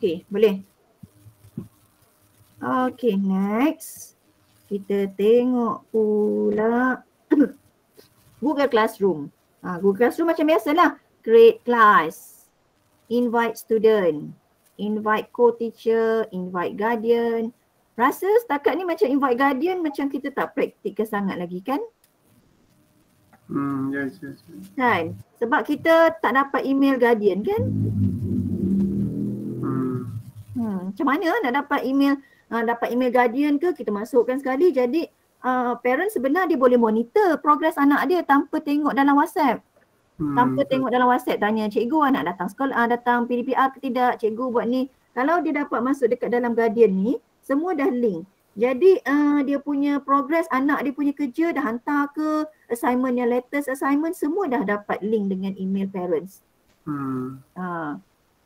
Okay, boleh. Okay, next. Kita tengok pula Google Classroom. Google Classroom macam biasalah. Create class, invite student, invite co-teacher, invite guardian. Rasa setakat ni macam invite guardian macam kita tak praktikal sangat lagi kan? Yes. Kan? Sebab kita tak dapat email guardian kan? Macam mana nak dapat email guardian ke, kita masukkan sekali. Jadi parent sebenarnya dia boleh monitor progres anak dia tanpa tengok dalam WhatsApp. Tengok dalam WhatsApp, tanya cikgu anak datang sekolah, datang PDPR ke tidak, cikgu buat ni. Kalau dia dapat masuk dekat dalam guardian ni, semua dah link. Jadi dia punya progres anak dia punya kerja dah hantar ke, assignment yang latest assignment semua dah dapat link dengan email parents.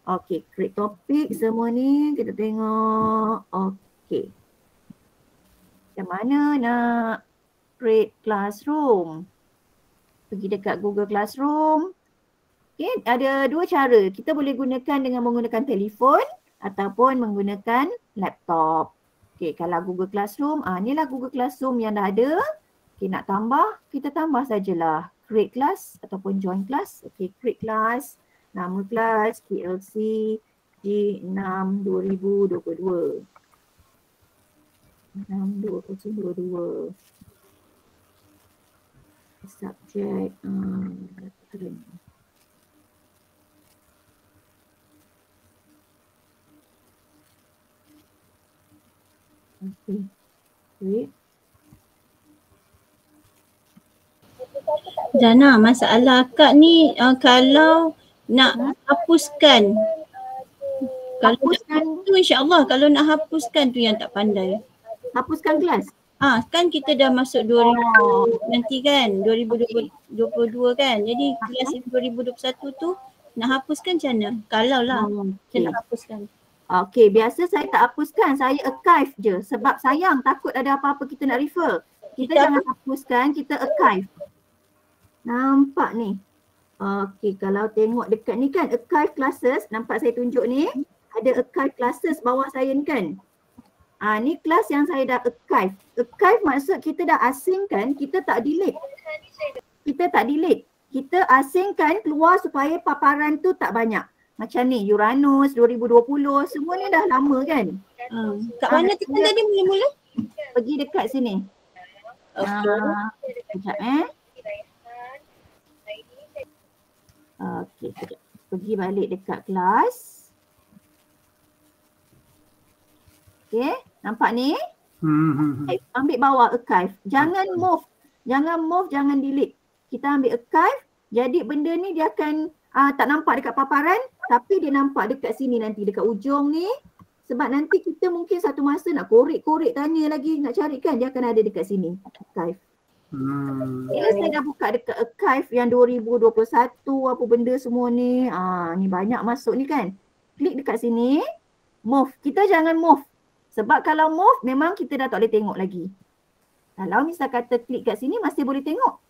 Okay, create topik semua ni kita tengok. Okay. Macam mana nak create classroom? Pergi dekat Google Classroom. Okay, ada dua cara. Kita boleh gunakan dengan menggunakan telefon ataupun menggunakan laptop. Okay, kalau Google Classroom, inilah Google Classroom yang dah ada. Okay, nak tambah, kita tambah sajalah. Create class ataupun join class. Okay, create class. Nama kelas KLC G6 2022. 6-2022. Subjek current. Okay. Wait. Jana, masalah akak ni kalau nak hapuskan. Kalau nak tu insya-Allah, kalau nak hapuskan tu yang tak pandai. Hapuskan kelas? Kan kita dah masuk 2000 nanti kan, 2022 kan. Jadi kelas 2021 tu nak hapuskan macam mana? Kalau lah kita nak hapuskan. Okay, biasa saya tak hapuskan, saya archive je sebab sayang, takut ada apa-apa kita nak refer. Kita jangan hapuskan, kita archive. Nampak ni? Okay, kalau tengok dekat ni kan archive classes, nampak saya tunjuk ni, ada archive classes bawah saya ni kan. Ni kelas yang saya dah archive. Archive maksud kita dah asingkan, kita tak delete. Kita asingkan keluar supaya paparan tu tak banyak. Macam ni Uranus 2020, semua ni dah lama kan. Kat mana tekan tadi mula-mula? Pergi dekat sini. Sekejap Okay, sekejap. Pergi balik dekat kelas. Okay, nampak ni? Ambil bawah archive. Jangan move, jangan delete. Kita ambil archive, jadi benda ni dia akan tak nampak dekat paparan, tapi dia nampak dekat sini nanti, dekat ujung ni. Sebab nanti kita mungkin satu masa nak korek-korek tanya lagi, nak cari kan, dia akan ada dekat sini, archive. Saya dah buka dekat archive yang 2021 apa benda semua ni. Ni banyak masuk ni kan. Klik dekat sini, move. Kita jangan move. Sebab kalau move memang kita dah tak boleh tengok lagi. Kalau misal kata klik kat sini masih boleh tengok.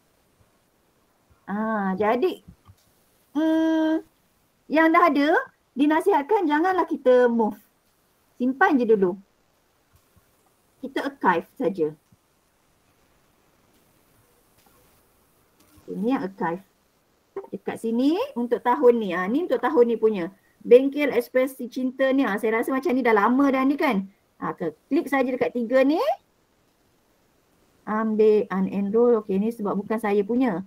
Jadi yang dah ada dinasihatkan janganlah kita move. Simpan je dulu. Kita archive saja. Ini yang archive. Dekat sini untuk tahun ni. Ni untuk tahun ni punya. Bengkel Ekspresi Cinta ni. Saya rasa macam ni dah lama dah ni kan. Klik saja dekat 3 ni. Ambil unenroll. Okey, ni sebab bukan saya punya.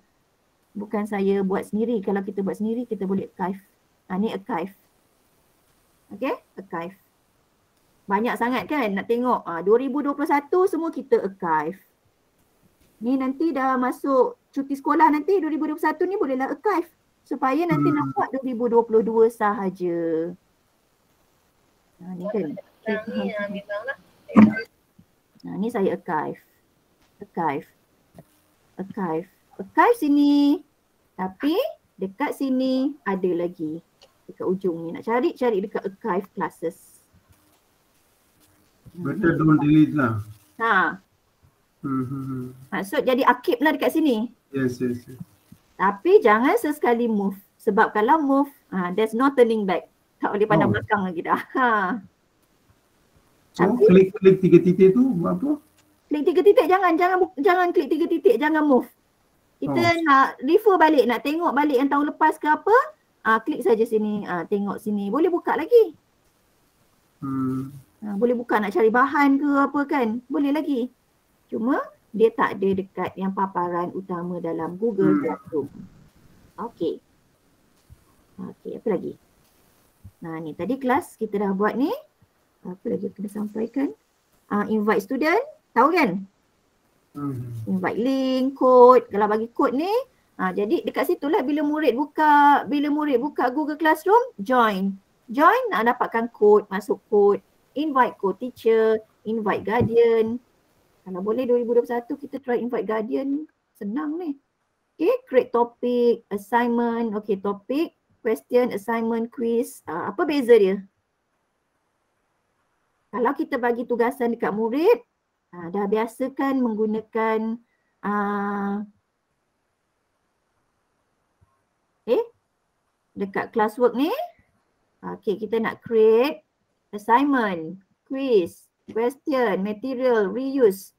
Bukan saya buat sendiri. Kalau kita buat sendiri kita boleh archive. Ni archive. Okey, archive. Banyak sangat kan nak tengok. 2021 semua kita archive. Ni nanti dah masuk cuti sekolah nanti 2021 ni bolehlah archive. Supaya nanti nampak 2022 sahaja. Ni kan. Ni saya archive. Archive sini. Tapi dekat sini ada lagi. Dekat ujung ni. Nak cari dekat archive classes. Better don't delete lah. Maksud jadi arkib lah dekat sini. Yes. Tapi jangan sesekali move. Sebab kalau move, there's no turning back. Tak boleh pandang belakang lagi dah. So klik 3 titik tu apa? Klik 3 titik jangan klik 3 titik, jangan move. Kita nak refer balik, nak tengok balik yang tahun lepas ke apa, klik saja sini, tengok sini. Boleh buka lagi. Boleh buka nak cari bahan ke apa kan, boleh lagi. Cuma dia tak ada dekat yang paparan utama dalam Google Classroom. Okey, apa lagi? Ni tadi kelas kita dah buat ni. Apa lagi kena sampaikan? Invite student, tahu kan? Invite link, code. Kalau bagi code ni, jadi dekat situlah bila murid buka Google Classroom, join, nak dapatkan code, masuk code, invite co-teacher, invite guardian. Kalau boleh 2021 kita try invite guardian, senang ni. Okay, create topic, assignment, topic, question, assignment, quiz. Apa beza dia? Kalau kita bagi tugasan dekat murid, dah biasa kan menggunakan dekat classwork ni, kita nak create assignment, quiz, question, material, reuse.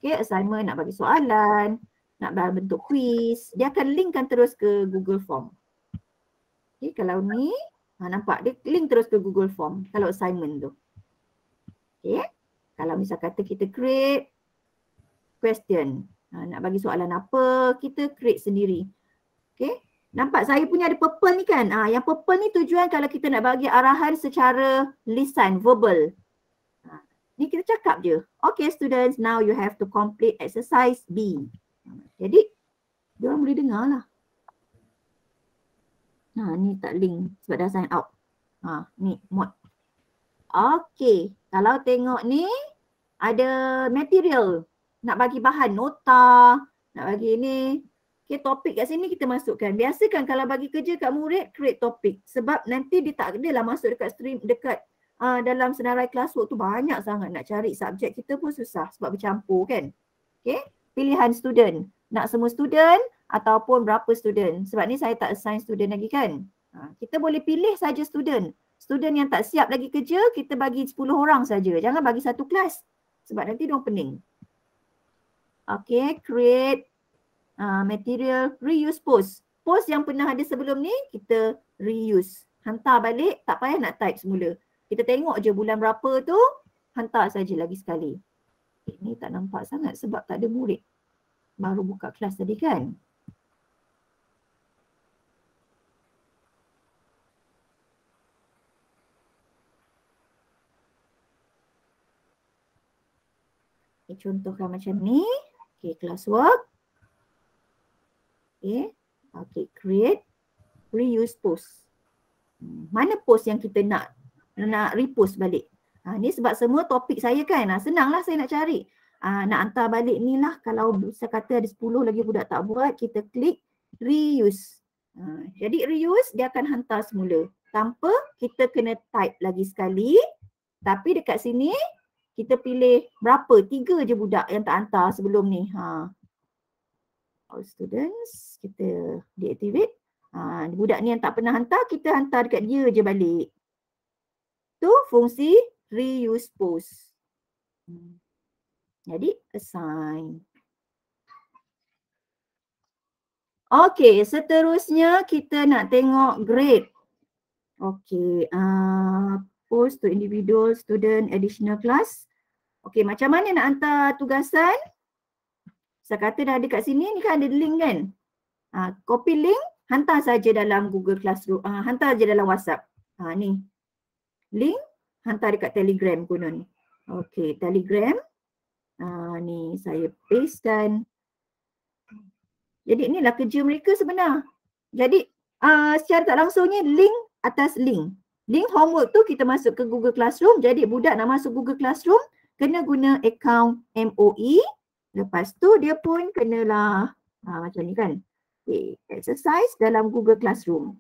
Assignment nak bagi soalan, nak bentuk quiz, dia akan linkkan terus ke Google Form. Kalau ni, nampak dia link terus ke Google Form kalau assignment tu. Kalau misal kata kita create question, nak bagi soalan apa, kita create sendiri. Nampak saya punya ada purple ni kan? Yang purple ni tujuan kalau kita nak bagi arahan secara lisan, verbal. Ni kita cakap je. Okay students, now you have to complete exercise B. Jadi, diorang boleh dengar lah. Ni tak link sebab dah sign out. Ni mod. Okay, kalau tengok ni ada material. Nak bagi bahan nota, nak bagi ni. Topik kat sini kita masukkan. Biasakan kalau bagi kerja kat murid, create topik. Sebab nanti dia tak adalah masuk dekat stream, dekat dalam senarai classwork tu banyak sangat nak cari subjek kita pun susah sebab bercampur kan. Pilihan student. Nak semua student ataupun berapa student. Sebab ni saya tak assign student lagi kan. Kita boleh pilih saja student. Student yang tak siap lagi kerja, kita bagi 10 orang saja. Jangan bagi satu kelas. Sebab nanti diorang pening. Create material, reuse post. Post yang pernah ada sebelum ni, kita reuse. Hantar balik, tak payah nak type semula. Kita tengok je bulan berapa tu, hantar saja lagi sekali. Ini tak nampak sangat sebab tak ada murid. Baru buka kelas tadi kan. Contohkan macam ni. Classwork. Create, reuse post. Mana post yang kita nak repost balik. Ni sebab semua topik saya kan. Senanglah saya nak cari. Nak hantar balik ni lah. Kalau saya kata ada 10 lagi budak tak buat, kita klik reuse. Jadi reuse dia akan hantar semula. Tanpa kita kena type lagi sekali. Tapi dekat sini kita pilih berapa? 3 je budak yang tak hantar sebelum ni. All students, kita deactivate. Budak ni yang tak pernah hantar, kita hantar dekat dia je balik. Tu fungsi reuse post. Jadi assign. Okey, seterusnya kita nak tengok grade. Okey, post to individual student additional class. Okey, macam mana nak hantar tugasan? Saya kata dah ada kat sini, ni kan ada link kan? Copy link, hantar saja dalam Google Classroom, hantar saja dalam WhatsApp. Ni, link, hantar dekat Telegram konon. Okey, Telegram. Ni saya pastekan. Jadi inilah kerja mereka sebenar. Jadi secara tak langsungnya link atas link. Link homework tu kita masuk ke Google Classroom. Jadi budak nak masuk Google Classroom kena guna akaun MOE. Lepas tu dia pun kenalah macam ni kan. Okay, exercise dalam Google Classroom.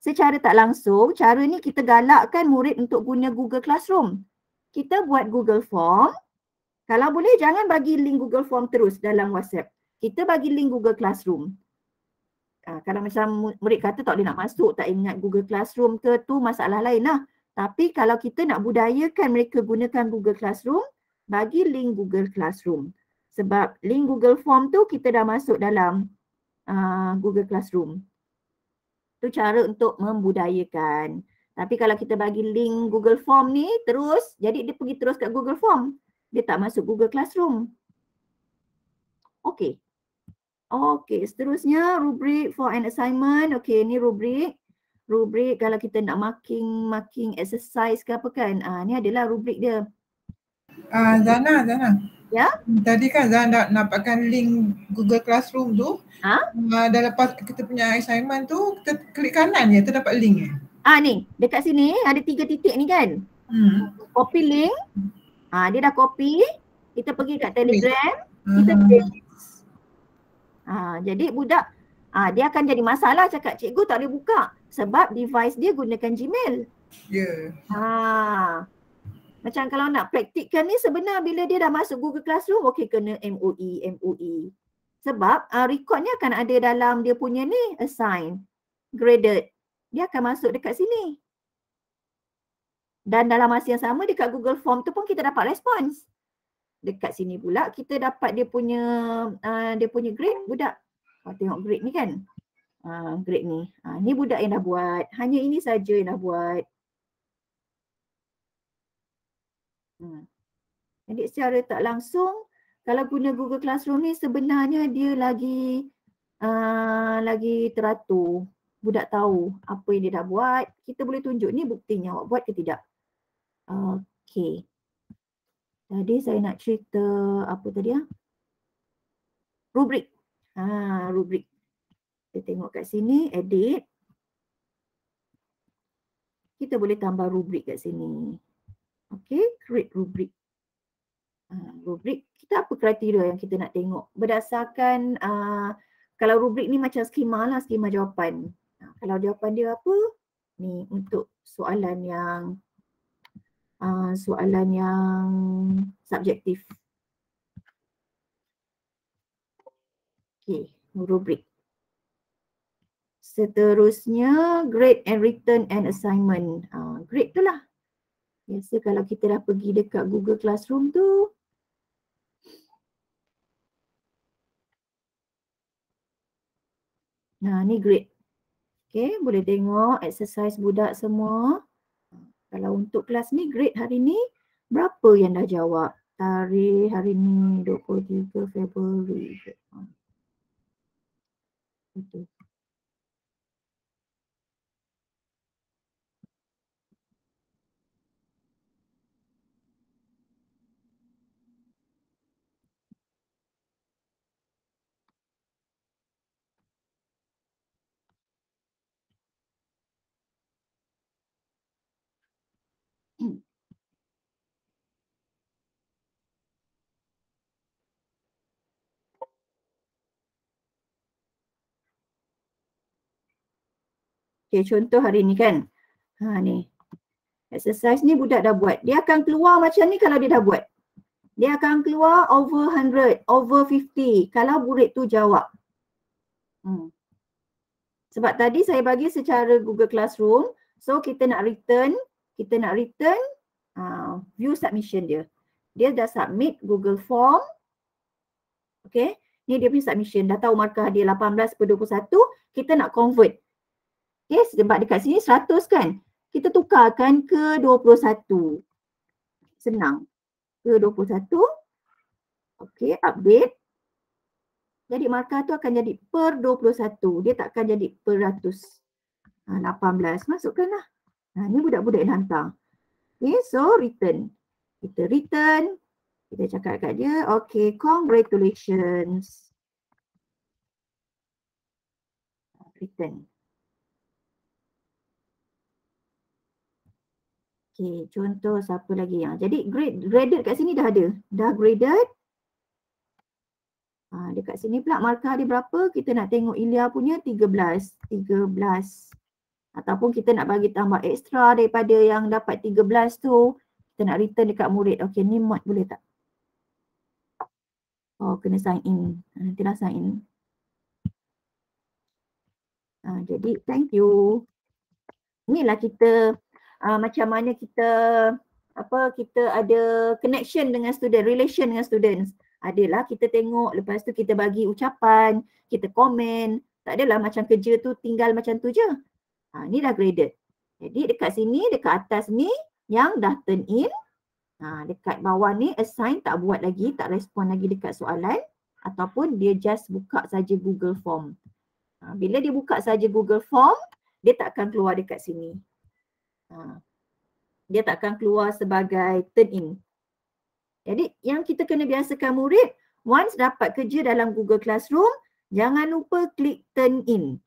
Secara tak langsung, cara ni kita galakkan murid untuk guna Google Classroom. Kita buat Google Form. Kalau boleh jangan bagi link Google Form terus dalam WhatsApp. Kita bagi link Google Classroom. Kalau macam murid kata tak boleh nak masuk, tak ingat Google Classroom ke, tu masalah lain lah. Tapi kalau kita nak budayakan mereka gunakan Google Classroom, bagi link Google Classroom. Sebab link Google Form tu kita dah masuk dalam Google Classroom. Tu cara untuk membudayakan. Tapi kalau kita bagi link Google Form ni terus, jadi dia pergi terus kat Google Form. Dia tak masuk Google Classroom. Okey. Okey, seterusnya rubrik for an assignment. Okey, ni rubrik. Rubrik kalau kita nak marking exercise ke apa kan. Ni adalah rubrik dia. Zana. Ya? Tadi kan Zana dapatkan link Google Classroom tu. Dah lepas kita punya assignment tu, kita klik kanan je, kita dapat link Ni, dekat sini ada 3 titik ni kan. Copy link. Dia dah copy. Kita pergi kat Telegram. Kita paste. Jadi budak dia akan jadi masalah cakap cikgu tak boleh buka sebab device dia gunakan Gmail. Ya. Macam kalau nak praktikkan ni sebenar bila dia dah masuk Google Classroom, okey kena MOE. Sebab recordnya akan ada dalam dia punya ni assign, graded. Dia akan masuk dekat sini. Dan dalam masa yang sama dekat Google Form tu pun kita dapat respons. Dekat sini pula kita dapat dia punya grade budak. Tengok grade ni kan. Grade ni. Ni budak yang dah buat. Hanya ini saja yang dah buat. Jadi secara tak langsung kalau guna Google Classroom ni sebenarnya dia lagi teratur. Budak tahu apa yang dia dah buat. Kita boleh tunjuk ni buktinya awak buat ke tidak. Okey. Tadi saya nak cerita apa tadi rubrik. Rubrik. Kita tengok kat sini, edit. Kita boleh tambah rubrik kat sini. Okey, create rubrik. Rubrik, kita apa kriteria yang kita nak tengok? Berdasarkan, kalau rubrik ni macam skema lah, skema jawapan. Kalau jawapan dia apa? Ni untuk soalan yang subjektif. Okey, rubrik. Seterusnya, grade and written and assignment. Grade tu lah. Biasa kalau kita dah pergi dekat Google Classroom tu. Ni grade. Okay, boleh tengok exercise budak semua. Kalau untuk kelas ni, grade hari ni berapa yang dah jawab? Tarikh hari ni 23 Februari. Betul. Okay, contoh hari ni kan. Ni. Exercise ni budak dah buat. Dia akan keluar macam ni kalau dia dah buat. Dia akan keluar over 100, over 50 kalau murid tu jawab. Sebab tadi saya bagi secara Google Classroom. So kita nak return view submission dia. Dia dah submit Google Form. Okay, ni dia punya submission. Dah tahu markah dia 18/21, kita nak convert. Okay, sebab dekat sini 100 kan. Kita tukarkan ke 21. Senang. Ke 21. Okay, update. Jadi markah tu akan jadi per 21. Dia tak akan jadi per 100. 18. Masukkanlah. Ni budak-budak yang hantar. Okay, so return. Kita return. Kita cakap kat dia, okay, congratulations. Return. Okay, contoh siapa lagi yang. Jadi graded kat sini dah ada. Dah graded. Dekat sini pula markah dia berapa? Kita nak tengok Ilya punya 13. Ataupun kita nak bagi tambah ekstra daripada yang dapat 13 tu. Kita nak return dekat murid. Okay, ni mod boleh tak? Oh, kena sign in. Nantilah sign in. Jadi, thank you. Inilah kita macam mana kita ada connection dengan student, relation dengan students. Adalah kita tengok, lepas tu kita bagi ucapan, kita komen. Tak adalah macam kerja tu tinggal macam tu je. Ni dah graded. Jadi dekat sini, dekat atas ni yang dah turn in. Dekat bawah ni assign, tak buat lagi, tak respon lagi dekat soalan. Ataupun dia just buka saja Google Form. Bila dia buka saja Google Form, dia tak akan keluar dekat sini. Dia tak akan keluar sebagai turn in. Jadi yang kita kena biasakan murid, once dapat kerja dalam Google Classroom, jangan lupa klik turn in.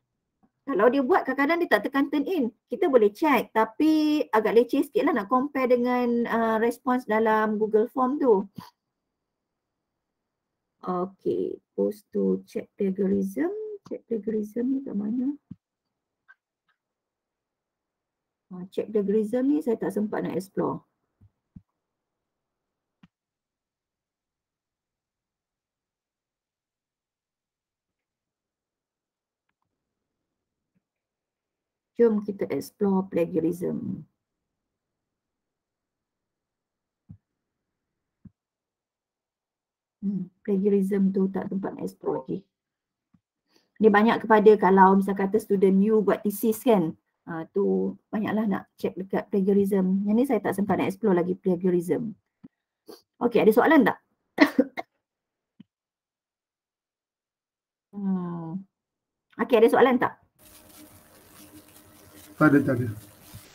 Kalau dia buat kadang-kadang dia tak tekan turn in, kita boleh check tapi agak leceh sikit lah nak compare dengan response dalam Google Form tu. Okay, post to check plagiarism. Check plagiarism ni kat mana? Check plagiarism ni saya tak sempat nak explore. Jom kita explore plagiarism. Plagiarism tu tak tempat nak explore lagi. Dia banyak kepada kalau misal kata student you buat thesis kan. Tu banyaklah nak check dekat plagiarism. Yang ni saya tak sempat nak explore lagi plagiarism. Okey, ada soalan tak? Okey, ada soalan tak? Tak ada.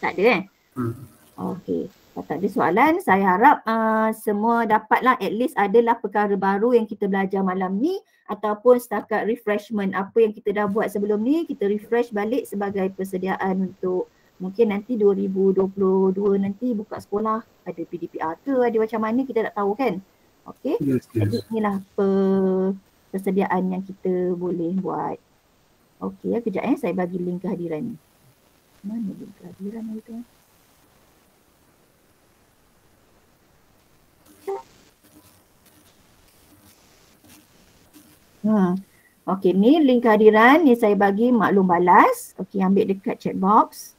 Tak ada Okey. Kalau tak ada soalan, saya harap semua dapatlah at least adalah perkara baru yang kita belajar malam ni ataupun setakat refreshment apa yang kita dah buat sebelum ni, kita refresh balik sebagai persediaan untuk mungkin nanti 2022 nanti buka sekolah ada PDPR ke, ada macam mana kita tak tahu kan. Okey. Yes. Jadi inilah persediaan yang kita boleh buat. Okey, kejap saya bagi link kehadiran. Mana link kehadiran itu? Okey, ni link kehadiran ni saya bagi maklum balas. Okey, ambil dekat chat box.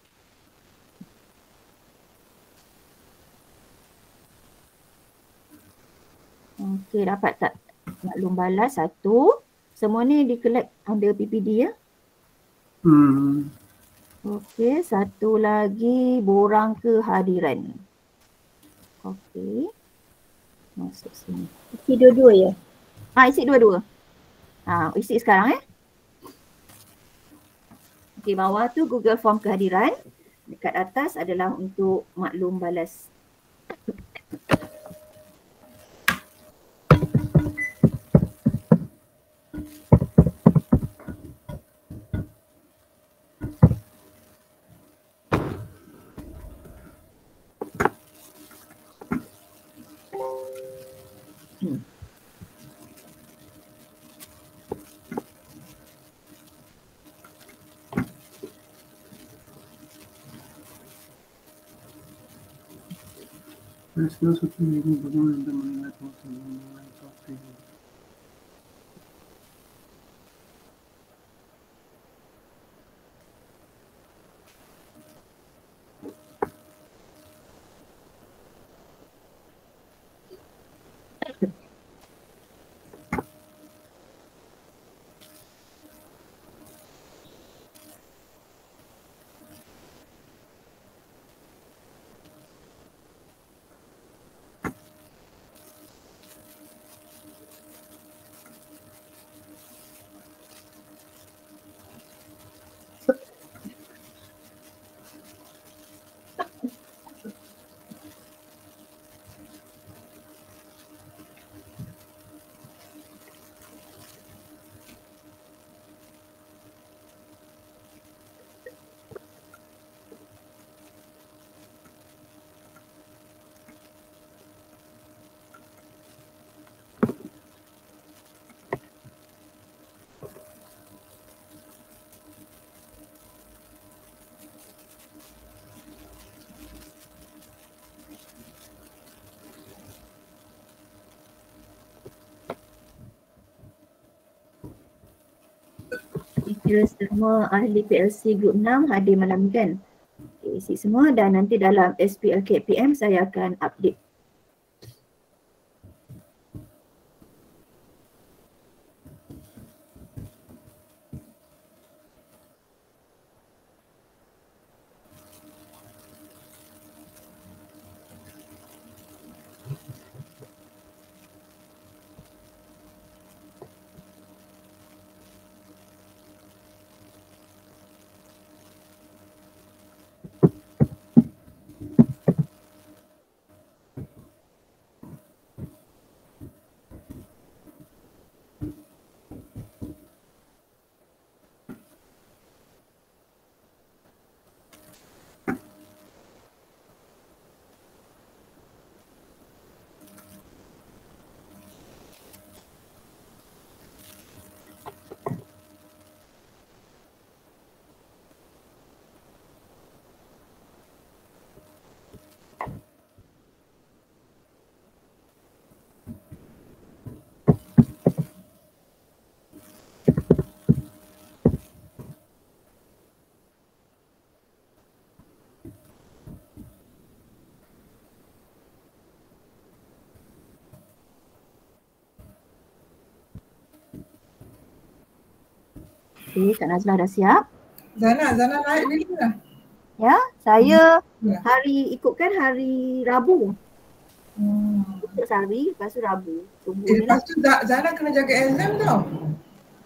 Okey, dapat tak maklum balas satu. Semua ni di-collect under PPD ya. Okey, satu lagi borang kehadiran. Okey. Masuk sini. Isi dua-dua ya? Isi dua-dua. Isi sekarang Okey, bawah tu Google Form kehadiran. Dekat atas adalah untuk maklum balas. Setelah satu minggu bagaimana anda menilai proses mengenai software? Kira semua ahli PLC Group 6 hadir malam ni kan. Okay, isi semua dan nanti dalam SPLKPM saya akan update. Okay, Kak Nazlah dah siap. Zana naik dulu lah. Ya, saya Ya. ikutkan hari Rabu. Hmm. Ikut sehari, lepas tu Rabu. Tunggu ni Lepas lah. tu Zana kena jaga exam tau.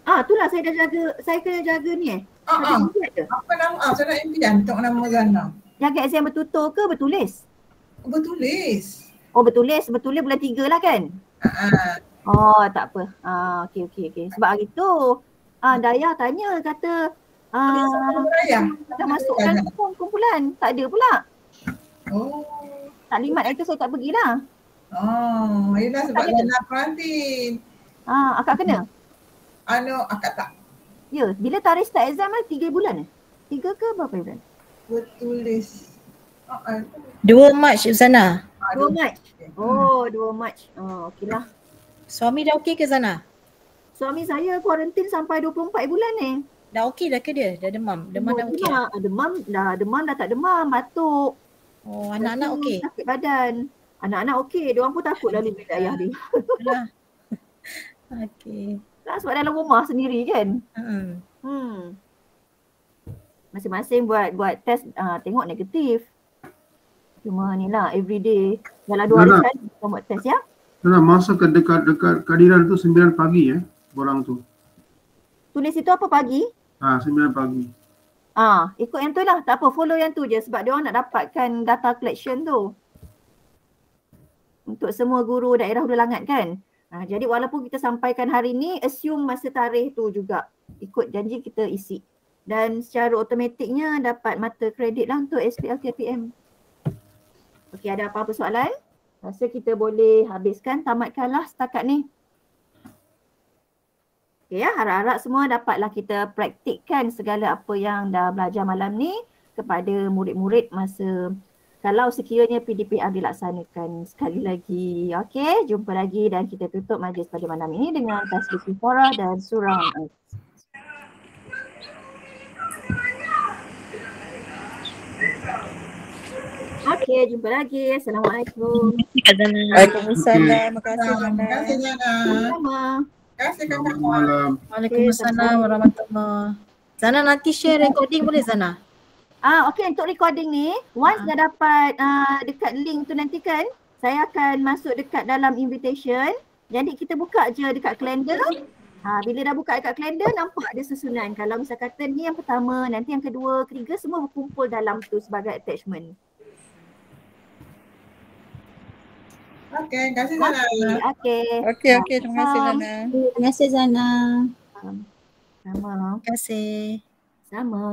Itulah saya kena jaga ni Ah, Ada impian ke? apa nama? Saya nak impian untuk nama Zana. Jaga exam bertutur ke bertulis? Bertulis. Oh bertulis bulan 3 lah kan? Oh tak apa. Okey. Sebab hari tu Daya tanya kata Raya. dah masukkan form kumpulan. Tak ada pula. Oh. Taklimat hari tu saya tak pergilah. Oh, yelah sebab Tak ada. Zana perantin. Akak kena? Akak tak. Ya, bila tarikh start exam lah 3 bulan 3 ke berapa bulan? Bertulis. 2 Mac Zana. 2 Mac. Oh 2 Mac. Okeylah. Suami dah okey ke Zana? Suami saya kuarantin sampai 24 bulan ni. Dah okey dah ke dia? Dah demam? Demam dah okey? Demam dah tak demam, batuk. Oh, anak-anak okey? Sakit badan. Anak-anak okey, diorang pun takut lalu bilik ayah dia. Alah. Okey. Sebab dalam rumah sendiri kan. Masing-masing buat test tengok negatif. Cuma ni lah everyday dalam 2 hari sekali kita buat test ya. Nah, masa dekat kehadiran tu 9 pagi borang tu. Tulis itu apa pagi? 9 pagi. Ikut yang tu lah. Tak apa, follow yang tu je sebab dia orang nak dapatkan data collection tu. Untuk semua guru daerah Hulu Langat kan. Jadi walaupun kita sampaikan hari ni, assume masa tarikh tu juga. Ikut janji kita isi. Dan secara automatiknya dapat mata kredit lah untuk SPLKPM. Okey, ada apa-apa soalan? Rasa kita boleh habiskan, tamatkanlah setakat ni. Okay, harap-harap semua dapatlah kita praktikkan segala apa yang dah belajar malam ni kepada murid-murid masa kalau sekiranya PDPR dilaksanakan sekali lagi. Okey, jumpa lagi dan kita tutup majlis pada malam ini dengan tasbih kifara dan surah Al-As. Okey, jumpa lagi. Assalamualaikum. Waalaikumsalam. Terima kasih Terima Zana. kasih Zana. Sama. Terima kasih Kakak. Selamat malam. Waalaikumsalam warahmatullahi. Zana nanti share recording boleh Zana? Okey, untuk recording ni once dah dapat dekat link tu nanti kan, saya akan masuk dekat dalam invitation. Jadi kita buka je dekat kalender. Bila dah buka dekat kalender nampak ada susunan. Kalau misal kata ni yang pertama, nanti yang kedua, ketiga semua berkumpul dalam tu sebagai attachment. Okey, terima kasih Zana. Okey. Terima kasih Zana. Terima kasih Zana. Sama. Terima kasih. Sama.